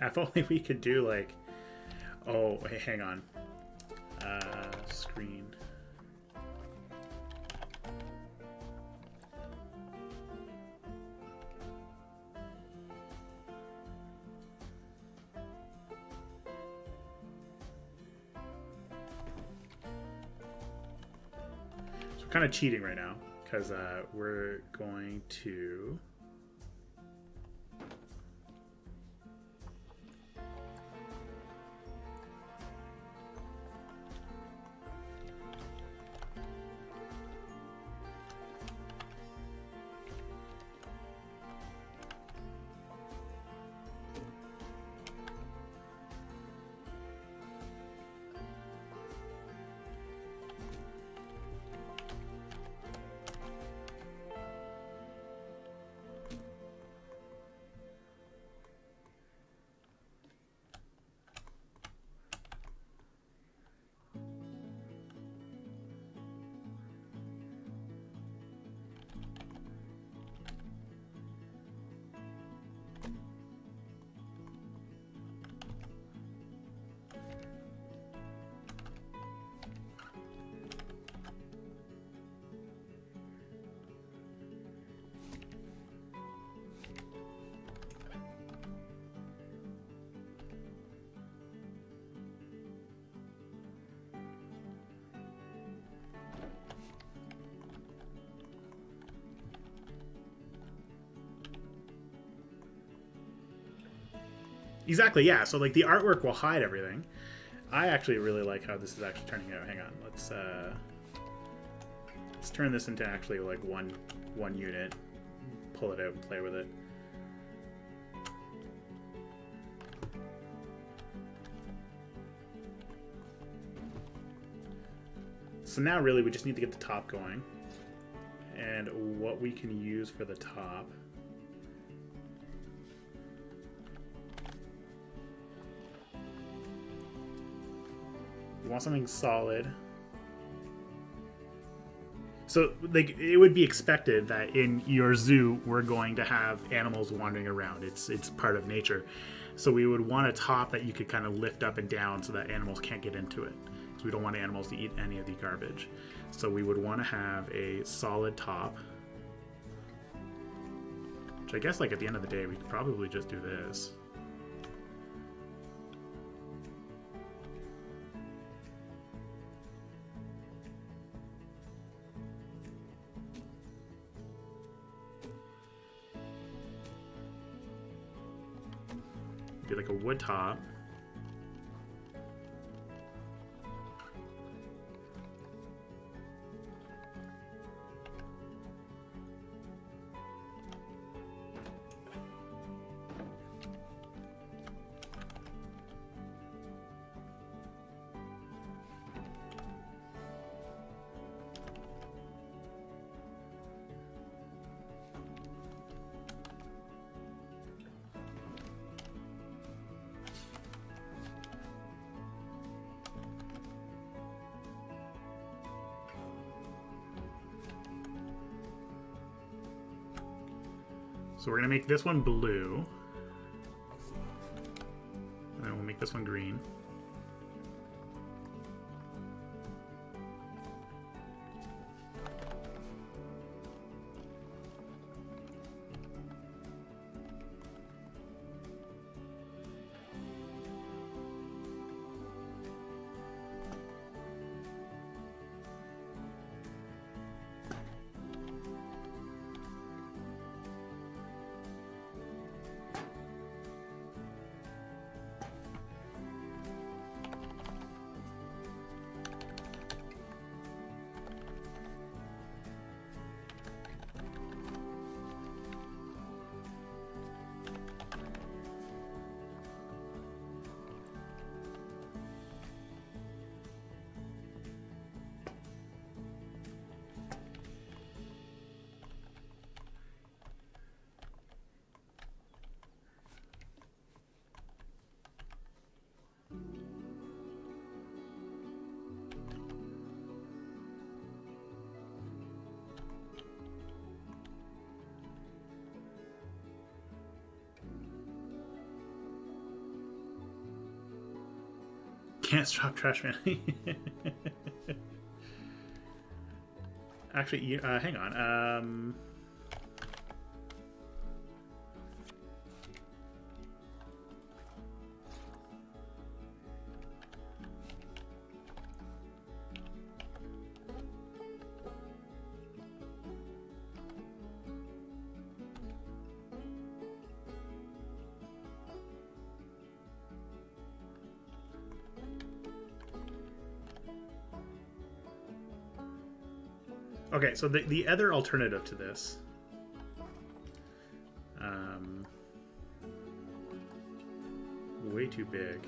If only we could do like, oh, hey, hang on. Screen. So we're kind of cheating right now because we're going to. Exactly, yeah. So like the artwork will hide everything. I actually really like how this is actually turning out. Hang on, let's turn this into actually like one unit. Pull it out and play with it. So now really we just need to get the top going. And what we can use for the top. We want something solid. So like it would be expected that in your zoo we're going to have animals wandering around. It's part of nature. So we would want a top that you could kind of lift up and down so that animals can't get into it. So we don't want animals to eat any of the garbage. So we would want to have a solid top. Which I guess like at the end of the day we could probably just do this. Do like a wood top. So we're going to make this one blue. And then we'll make this one green. Can't stop trash man. Actually, hang on. Okay, so the other alternative to this, way too big.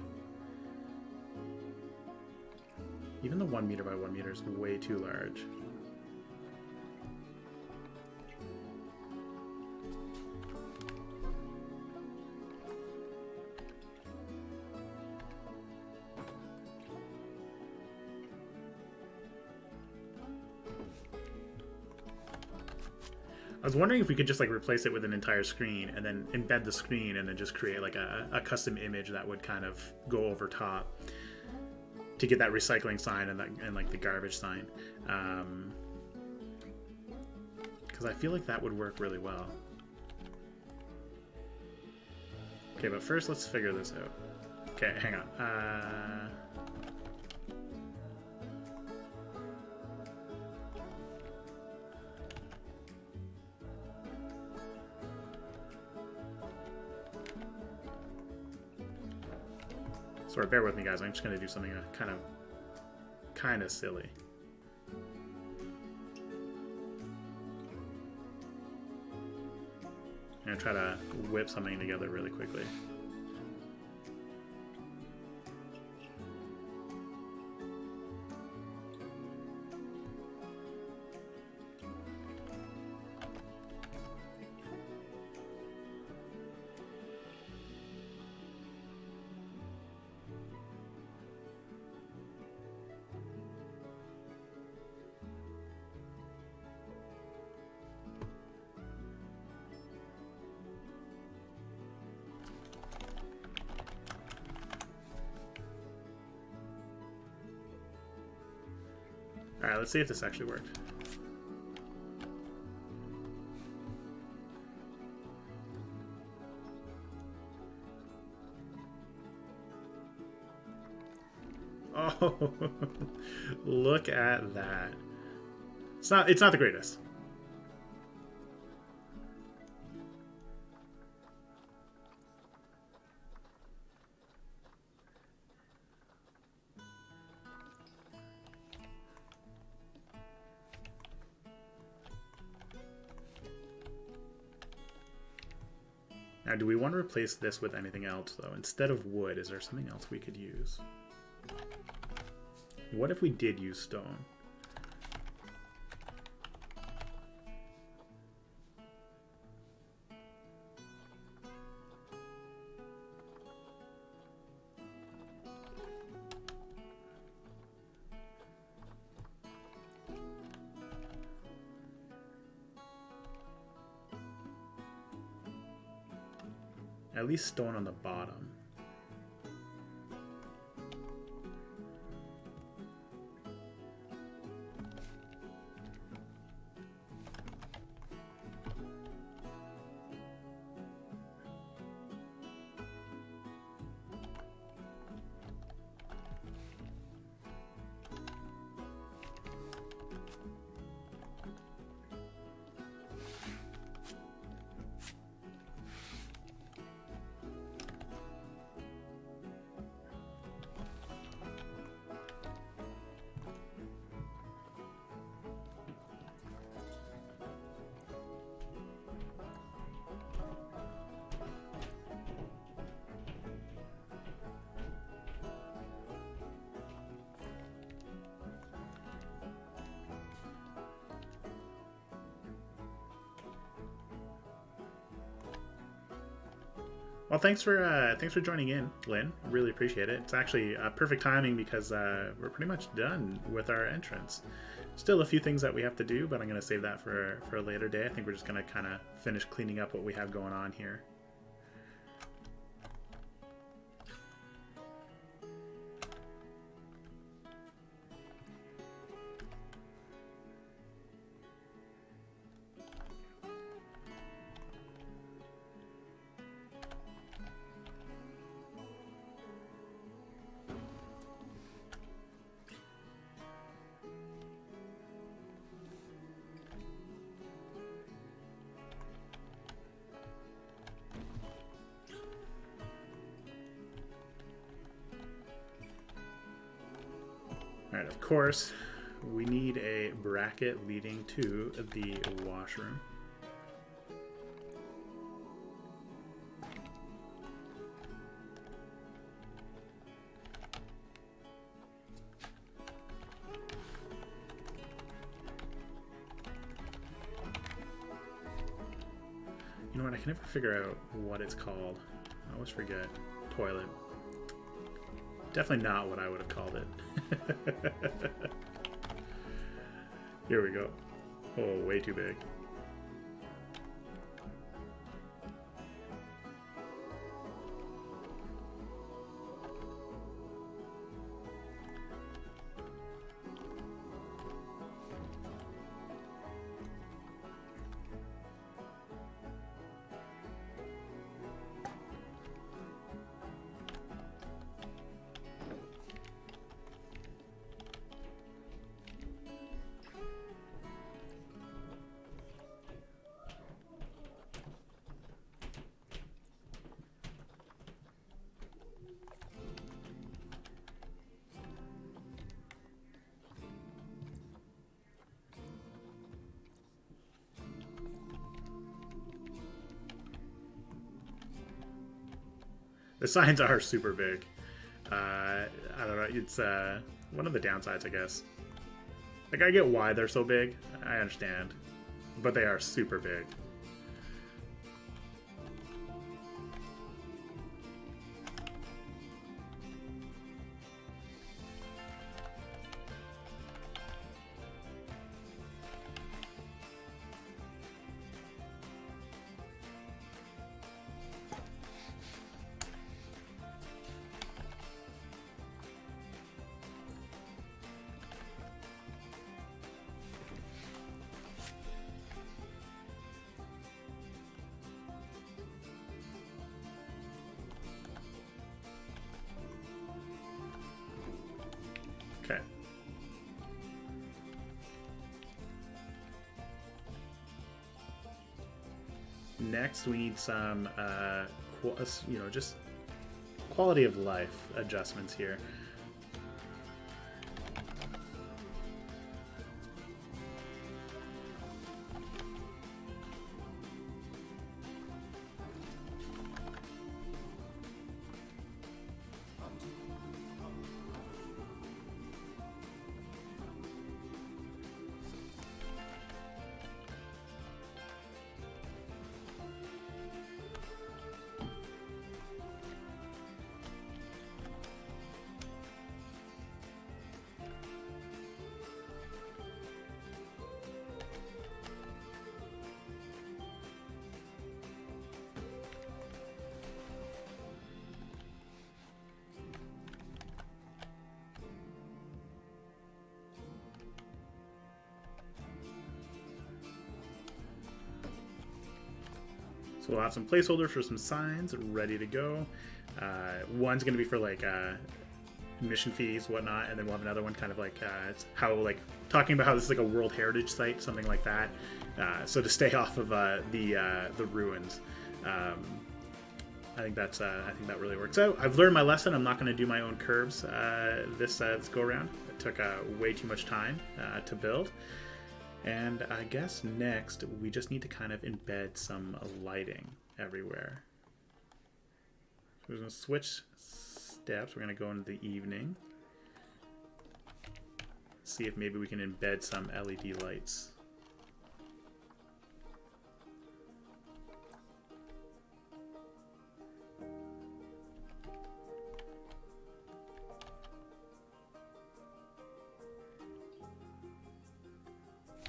Even the 1 meter by 1 meter is way too large. I was wondering if we could just like replace it with an entire screen and then embed the screen and then just create like a custom image that would kind of go over top to get that recycling sign and like the garbage sign. Because I feel like that would work really well. Okay, but first let's figure this out. Okay, hang on. Sorry, bear with me, guys. I'm just gonna do something kind of silly. I'm gonna try to whip something together really quickly. Alright, let's see if this actually worked. Oh, look at that. It's not the greatest. Now, do we want to replace this with anything else, though? Instead of wood, is there something else we could use? What if we did use stone? At least stone on the bottom. Well, thanks for joining in, Lynn. Really appreciate it. It's actually perfect timing because we're pretty much done with our entrance. Still a few things that we have to do, but I'm going to save that for a later day. I think we're just going to kind of finish cleaning up what we have going on here. course, we need a bracket leading to the washroom. You know what? I can never figure out what it's called. I always forget. Toilet. Definitely not what I would have called it. Here we go. Oh, way too big. The signs are super big. I don't know. It's one of the downsides, I guess. Like, I get why they're so big. I understand. But they are super big. Okay. Next, we need some, just quality of life adjustments here. So we'll have some placeholders for some signs ready to go. One's going to be for like admission fees, whatnot, and then we'll have another one kind of like how, like, talking about how this is like a World Heritage site, something like that. So to stay off of the ruins. I think that really works out. I've learned my lesson. I'm not going to do my own curves this go around. It took way too much time to build. And I guess next we just need to kind of embed some lighting everywhere. So we're going to switch steps. We're going to go into the evening. See if maybe we can embed some LED lights.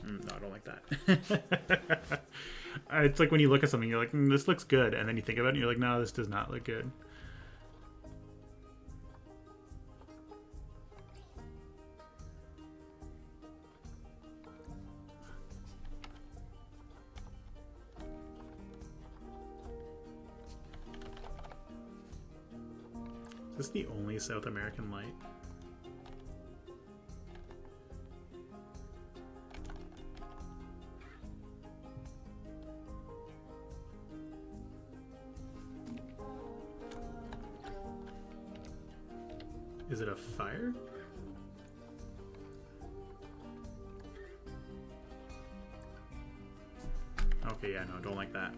No, I don't like that. It's like when you look at something, you're like, this looks good. And then you think about it and you're like, no, this does not look good. Is this the only South American light? Is it a fire? Okay, yeah, no, don't like that.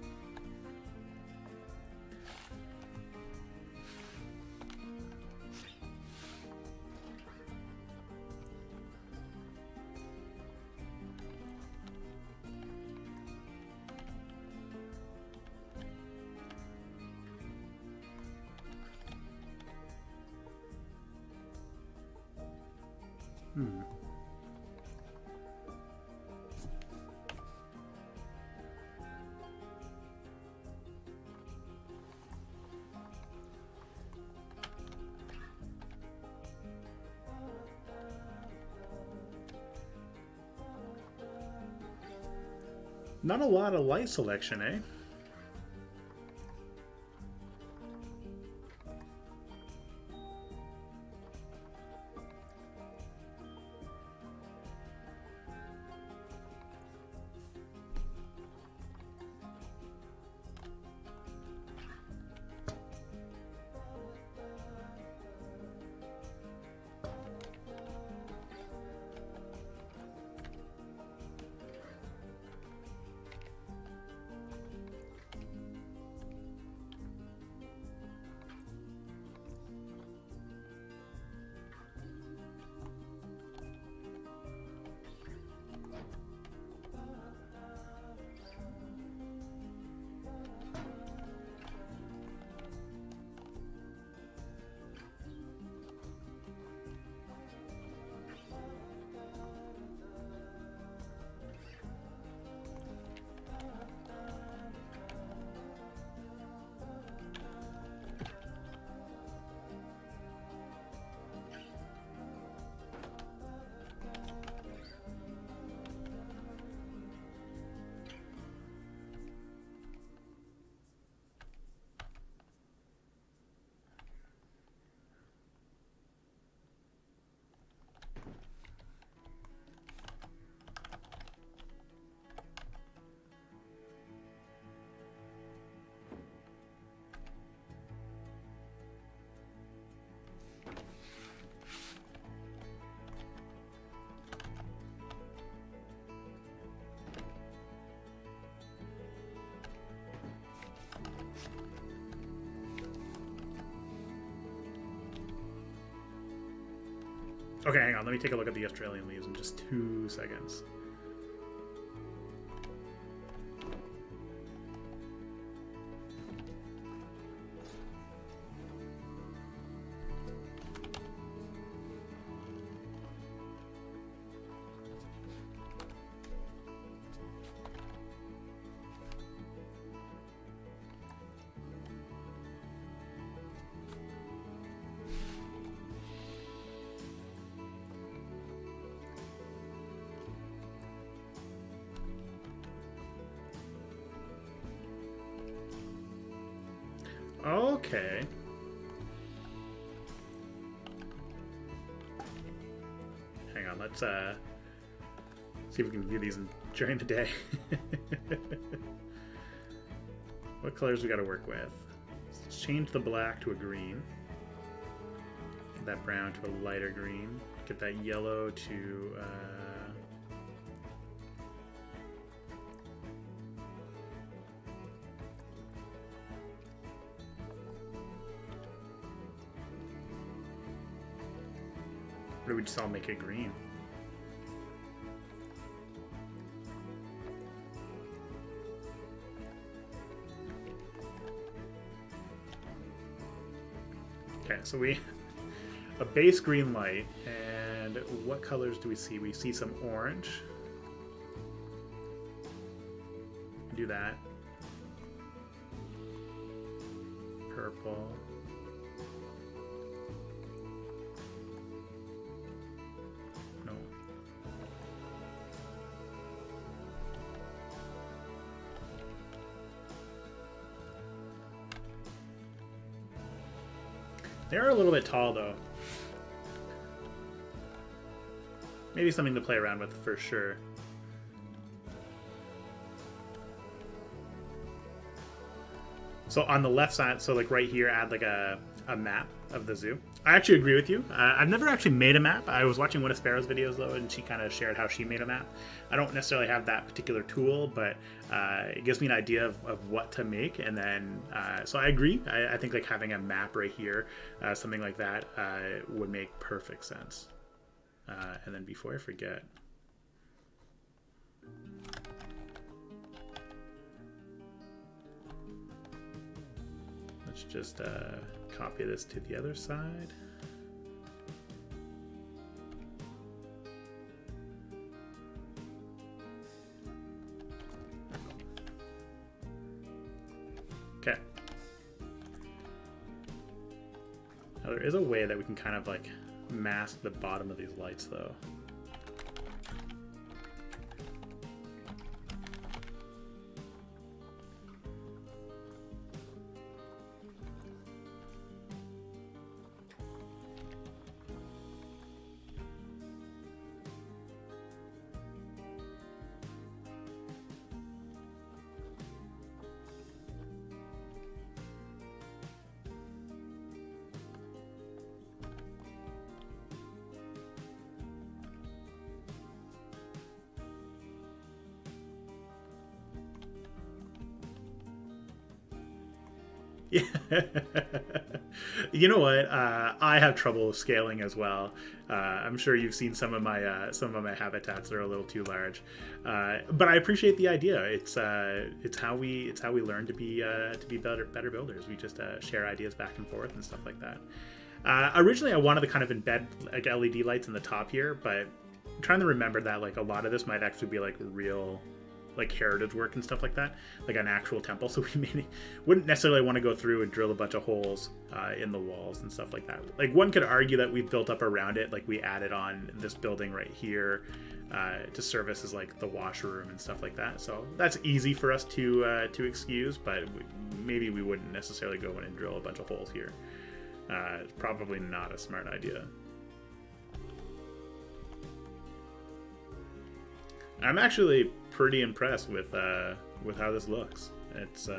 Not a lot of light selection, eh? Okay, hang on. Let me take a look at the Australian leaves in just 2 seconds. Okay. Hang on, let's see if we can do these during the day. What colors we gotta work with? Let's change the black to a green. Get that brown to a lighter green. Get that yellow to or do we just all make it green? Okay, so we a base green light, and what colors do we see? We see some orange. Do that. Purple. No. They're a little bit tall, though. Maybe something to play around with for sure. So on the left side, so like right here, add like a map of the zoo. I actually agree with you. I've never actually made a map. I was watching one of Sparrow's videos though, and she kind of shared how she made a map. I don't necessarily have that particular tool, but it gives me an idea of what to make. And then, so I agree. I think like having a map right here, something like that, would make perfect sense. And then before I forget, let's just copy this to the other side. Okay. Now there is a way that we can kind of like mask the bottom of these lights though. Yeah. You know what? I have trouble scaling as well. I'm sure you've seen some of my habitats that are a little too large, but I appreciate the idea. It's how we learn to be better builders. We just share ideas back and forth and stuff like that. Originally, I wanted to kind of embed like LED lights in the top here, but I'm trying to remember that like a lot of this might actually be like real, like heritage work and stuff like that, like an actual temple. So we wouldn't necessarily want to go through and drill a bunch of holes in the walls and stuff like that. Like one could argue that we built up around it, like we added on this building right here to service as like the washroom and stuff like that. So that's easy for us to excuse, but maybe we wouldn't necessarily go in and drill a bunch of holes here. It's probably not a smart idea. I'm actually pretty impressed with how this looks. It's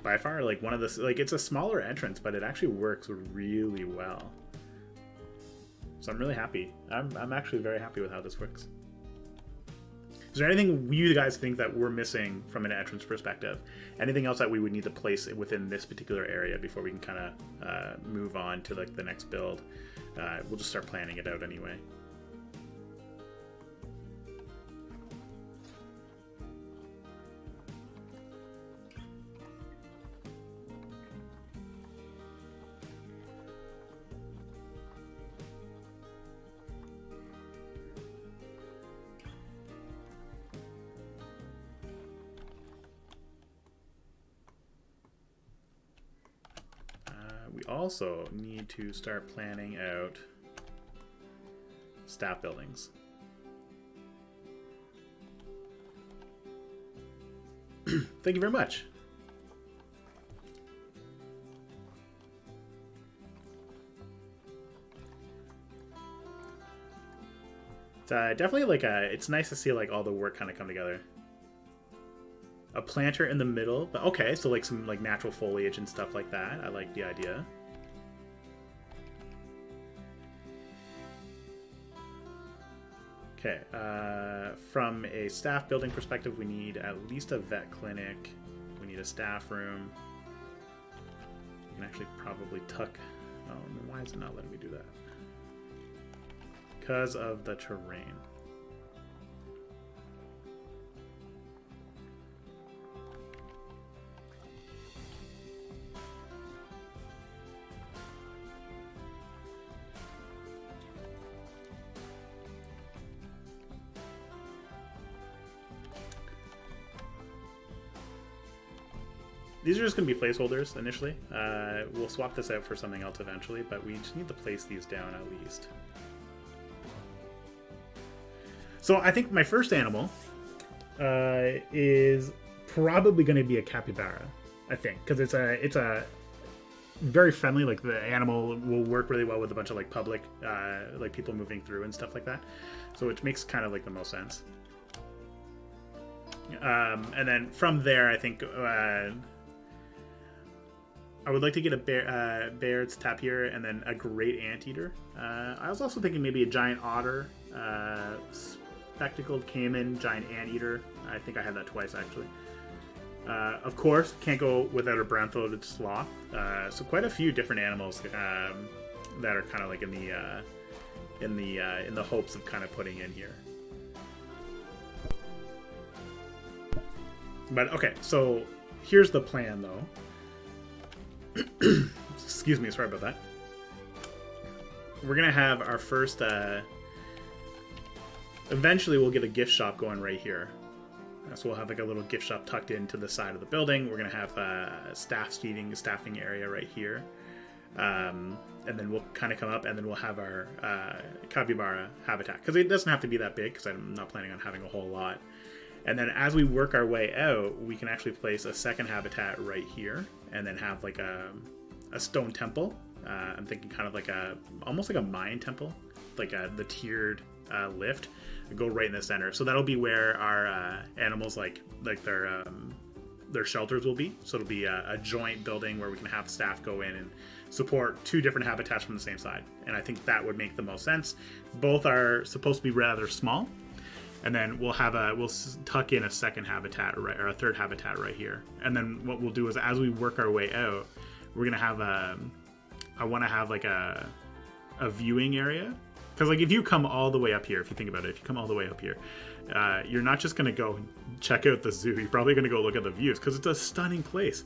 by far like one of the like it's a smaller entrance, but it actually works really well. So I'm really happy. I'm actually very happy with how this works. Is there anything you guys think that we're missing from an entrance perspective? Anything else that we would need to place within this particular area before we can kind of move on to like the next build? We'll just start planning it out anyway. We also need to start planning out staff buildings. Thank you very much. It's definitely like it's nice to see like all the work kind of come together. A planter in the middle, but okay, so like some like natural foliage and stuff like that. I like the idea. Okay, from a staff building perspective, we need at least a vet clinic. We need a staff room. We can actually probably tuck. Oh, why is it not letting me do that? Because of the terrain. These are just going to be placeholders initially. We'll swap this out for something else eventually, but we just need to place these down at least. So I think my first animal is probably going to be a capybara, I think, because it's a very friendly. Like the animal will work really well with a bunch of like public, like people moving through and stuff like that. So it makes kind of like the most sense. And then from there, I think I would like to get a Baird's tapir and then a great anteater. I was also thinking maybe a giant otter, spectacled caiman, giant anteater. I think I had that twice actually. Of course, can't go without a brown-throated sloth. So quite a few different animals that are kind of like in the hopes of kind of putting in here. But okay, so here's the plan though. Excuse me, sorry about that. We're gonna have our first. Eventually, we'll get a gift shop going right here. So we'll have like a little gift shop tucked into the side of the building. We're gonna have a staffing area right here, and then we'll kind of come up, and then we'll have our capybara habitat because it doesn't have to be that big because I'm not planning on having a whole lot. And then as we work our way out, we can actually place a second habitat right here, and then have like a stone temple. I'm thinking kind of like almost like a Mayan temple, like the tiered lift, go right in the center. So that'll be where our animals like their shelters will be. So it'll be a joint building where we can have staff go in and support two different habitats from the same side. And I think that would make the most sense. Both are supposed to be rather small. And then we'll tuck in a second habitat or a third habitat right here. And then what we'll do is as we work our way out, we're gonna have I want to have like a viewing area, because like if you come all the way up here, if you think about it, if you come all the way up here, you're not just gonna go check out the zoo. You're probably gonna go look at the views because it's a stunning place.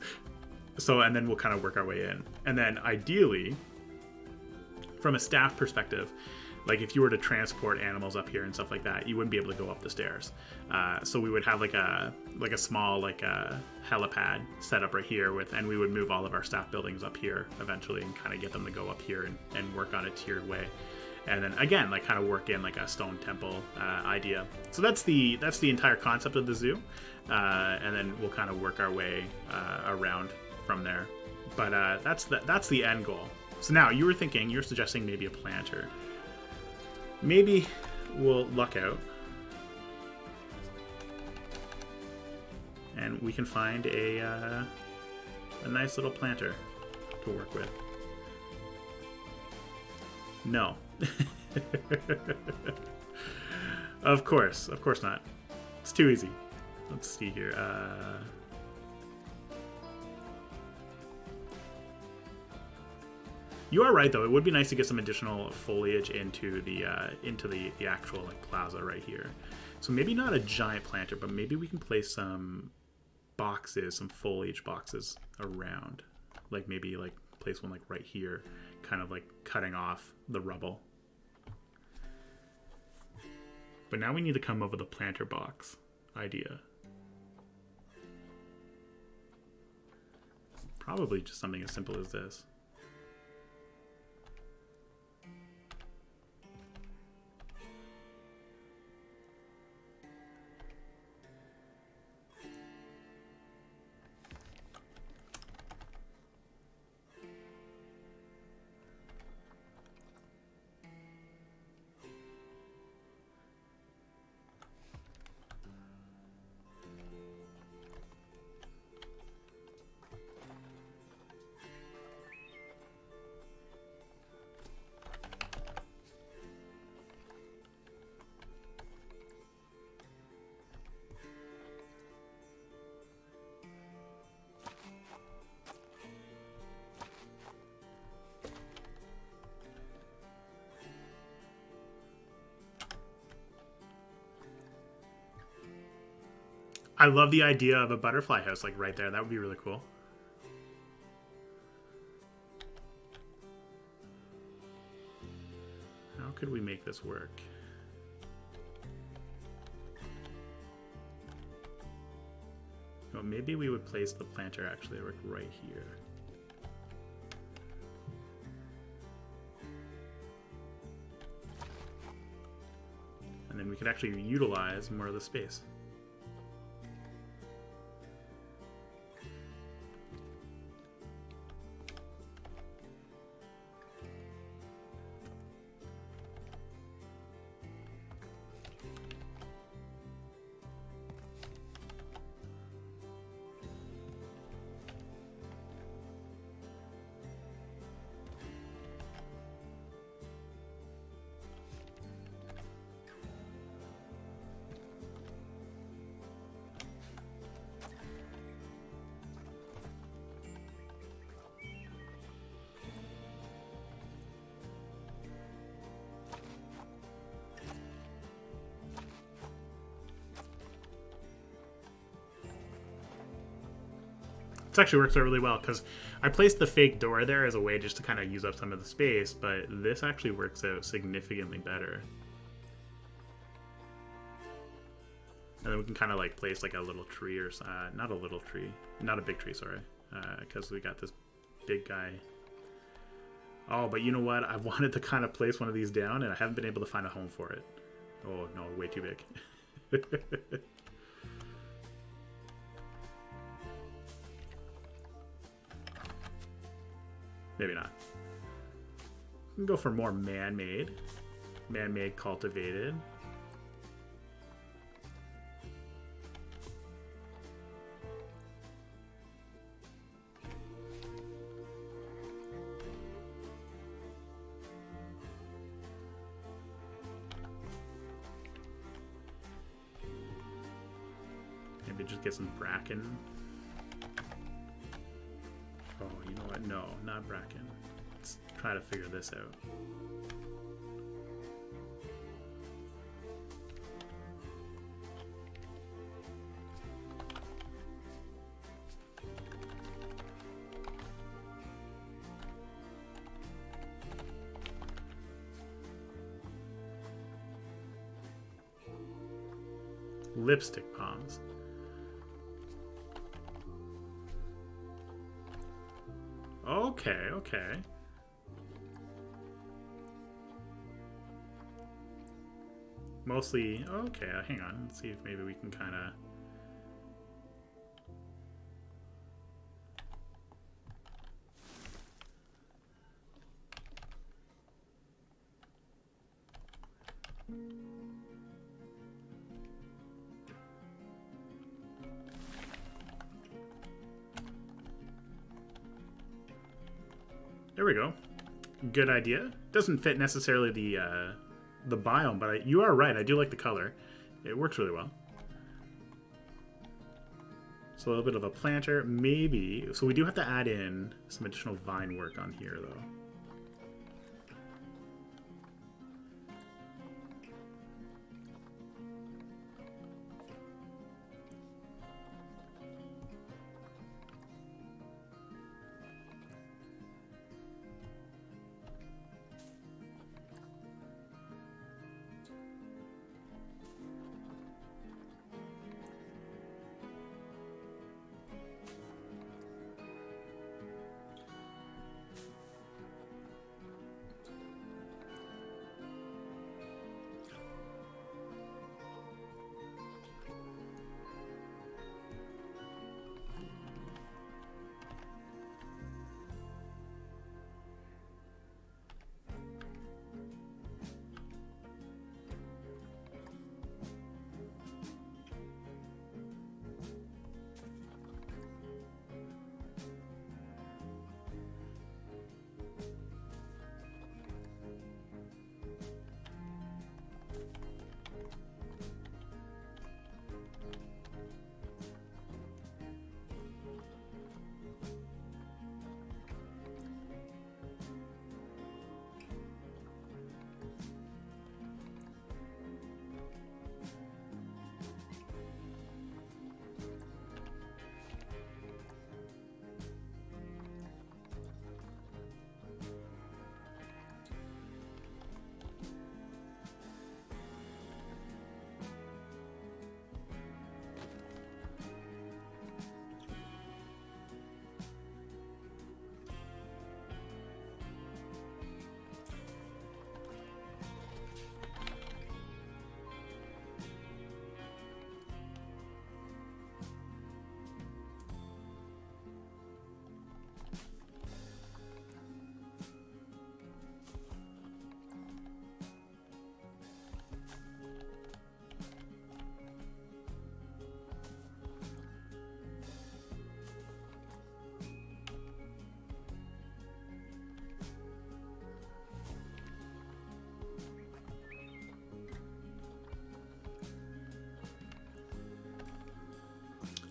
So and then we'll kind of work our way in, and then ideally, from a staff perspective, like if you were to transport animals up here and stuff like that, you wouldn't be able to go up the stairs. So we would have like a small helipad set up right here and we would move all of our staff buildings up here eventually and kind of get them to go up here and work on a tiered way. And then again, like kind of work in like a stone temple idea. So that's the entire concept of the zoo. And then we'll kind of work our way around from there. But that's the end goal. So now you're suggesting maybe a planter. Maybe we'll luck out and we can find a nice little planter to work with. No. Of course not. It's too easy. Let's see here. You are right, though. It would be nice to get some additional foliage into the actual like plaza right here. So maybe not a giant planter, but maybe we can place some boxes, some foliage boxes around. Like maybe like place one like right here, kind of like cutting off the rubble. But now we need to come up with a planter box idea. Probably just something as simple as this. I love the idea of a butterfly house like right there. That would be really cool. How could we make this work? Well, maybe we would place the planter actually like right here. And then we could actually utilize more of the space. This actually works out really well because I placed the fake door there as a way just to kind of use up some of the space, but this actually works out significantly better. And then we can kind of like place like a little tree or not a little tree, not a big tree, sorry, because we got this big guy. Oh, but you know what? I wanted to kind of place one of these down, and I haven't been able to find a home for it. Oh no, way too big. Maybe not. We can go for more man-made. Man-made cultivated. Maybe just get some bracken. Oh, you know what? No, not bracken. Let's try to figure this out. Lipstick palms. Okay, okay. Mostly, okay, hang on. Let's see if maybe we can kind of... There we go. Good idea. Doesn't fit necessarily the biome, but you are right. I do like the color. It works really well. So a little bit of a planter, maybe. So we do have to add in some additional vine work on here, though.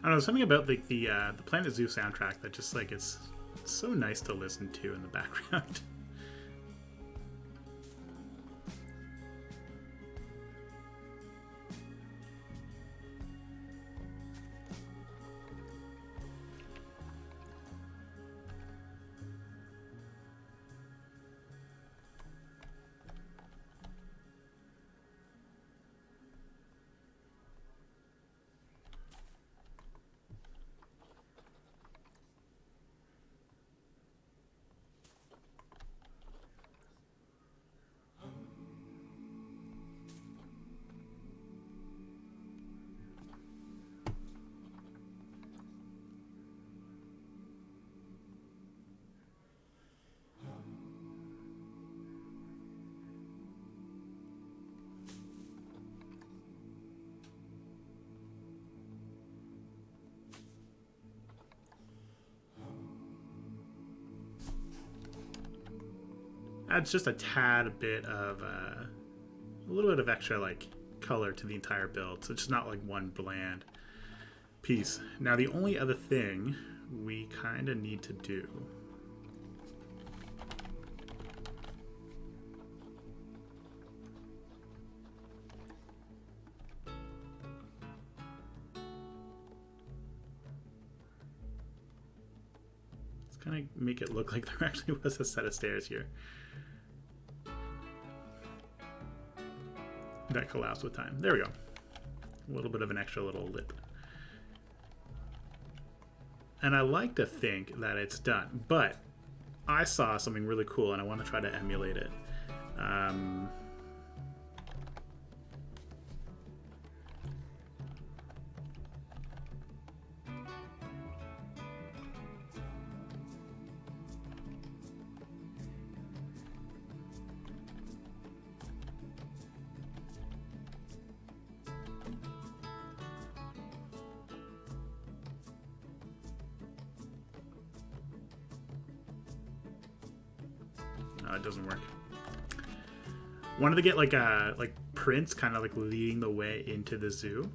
I don't know, something about like the Planet Zoo soundtrack that just like it's so nice to listen to in the background. adds just a tad bit of a little bit of extra like color to the entire build, so it's just not like one bland piece. Now the only other thing we kind of need to do kind of make it look like there actually was a set of stairs here that collapsed with time. There we go. A little bit of an extra little lip. And I like to think that it's done, but I saw something really cool and I want to try to emulate it. It doesn't work. Wanted to get like prints kind of like leading the way into the zoo.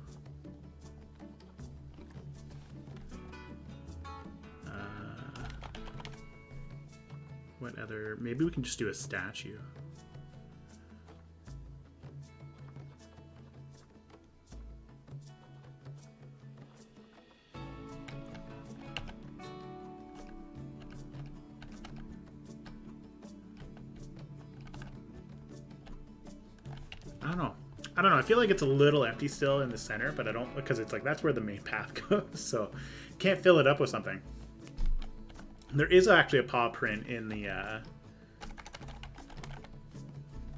What other? Maybe we can just do a statue. I don't know. I feel like it's a little empty still in the center, but I don't, because it's like that's where the main path goes, so can't fill it up with something. There is actually a paw print in the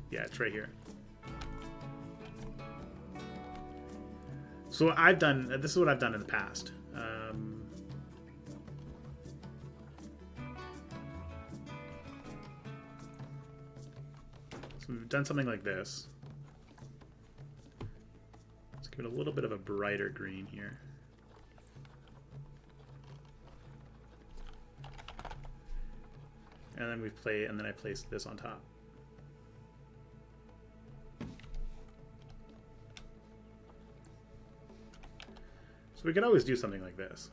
yeah, it's right here. So I've done, this is what I've done in the past. So we've done something like this. Give it a little bit of a brighter green here. And then I place this on top. So we could always do something like this.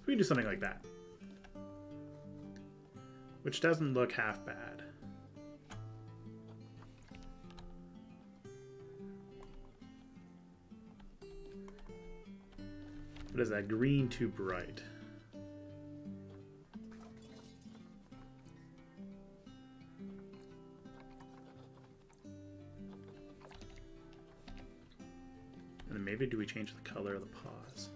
We can do something like that, which doesn't look half bad. But is that green too bright? And then maybe do we change the color of the paws?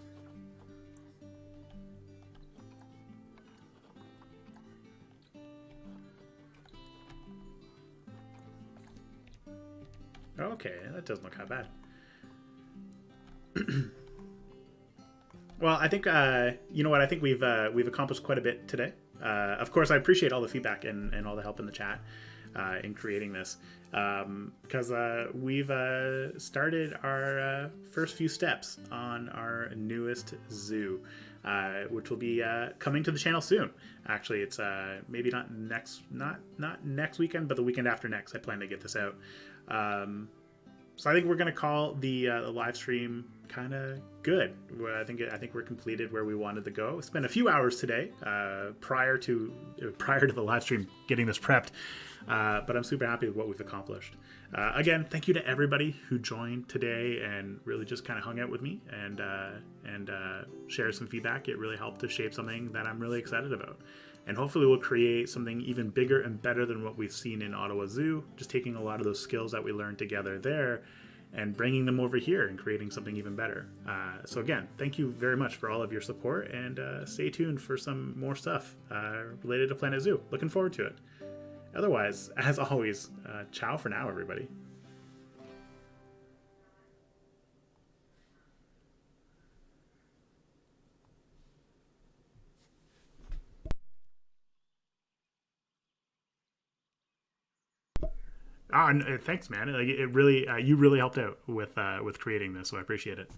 Okay, that doesn't look that bad. Well, I think you know what? I think we've accomplished quite a bit today. Of course, I appreciate all the feedback and all the help in the chat in creating this, because we've started our first few steps on our newest zoo, which will be coming to the channel soon. Actually, it's maybe not next weekend, but the weekend after next. I plan to get this out. So I think we're gonna call the live stream kind of good. I think we're completed where we wanted to go. Spent a few hours today prior to the live stream getting this prepped, but I'm super happy with what we've accomplished. Again, thank you to everybody who joined today and really just kind of hung out with me and shared some feedback. It really helped to shape something that I'm really excited about. And hopefully we'll create something even bigger and better than what we've seen in Ottawa Zoo, just taking a lot of those skills that we learned together there and bringing them over here and creating something even better. So again, thank you very much for all of your support, and stay tuned for some more stuff related to Planet Zoo. Looking forward to it. Otherwise, as always, ciao for now, everybody. Thanks, man. Like, it really, you really helped out with creating this, so I appreciate it.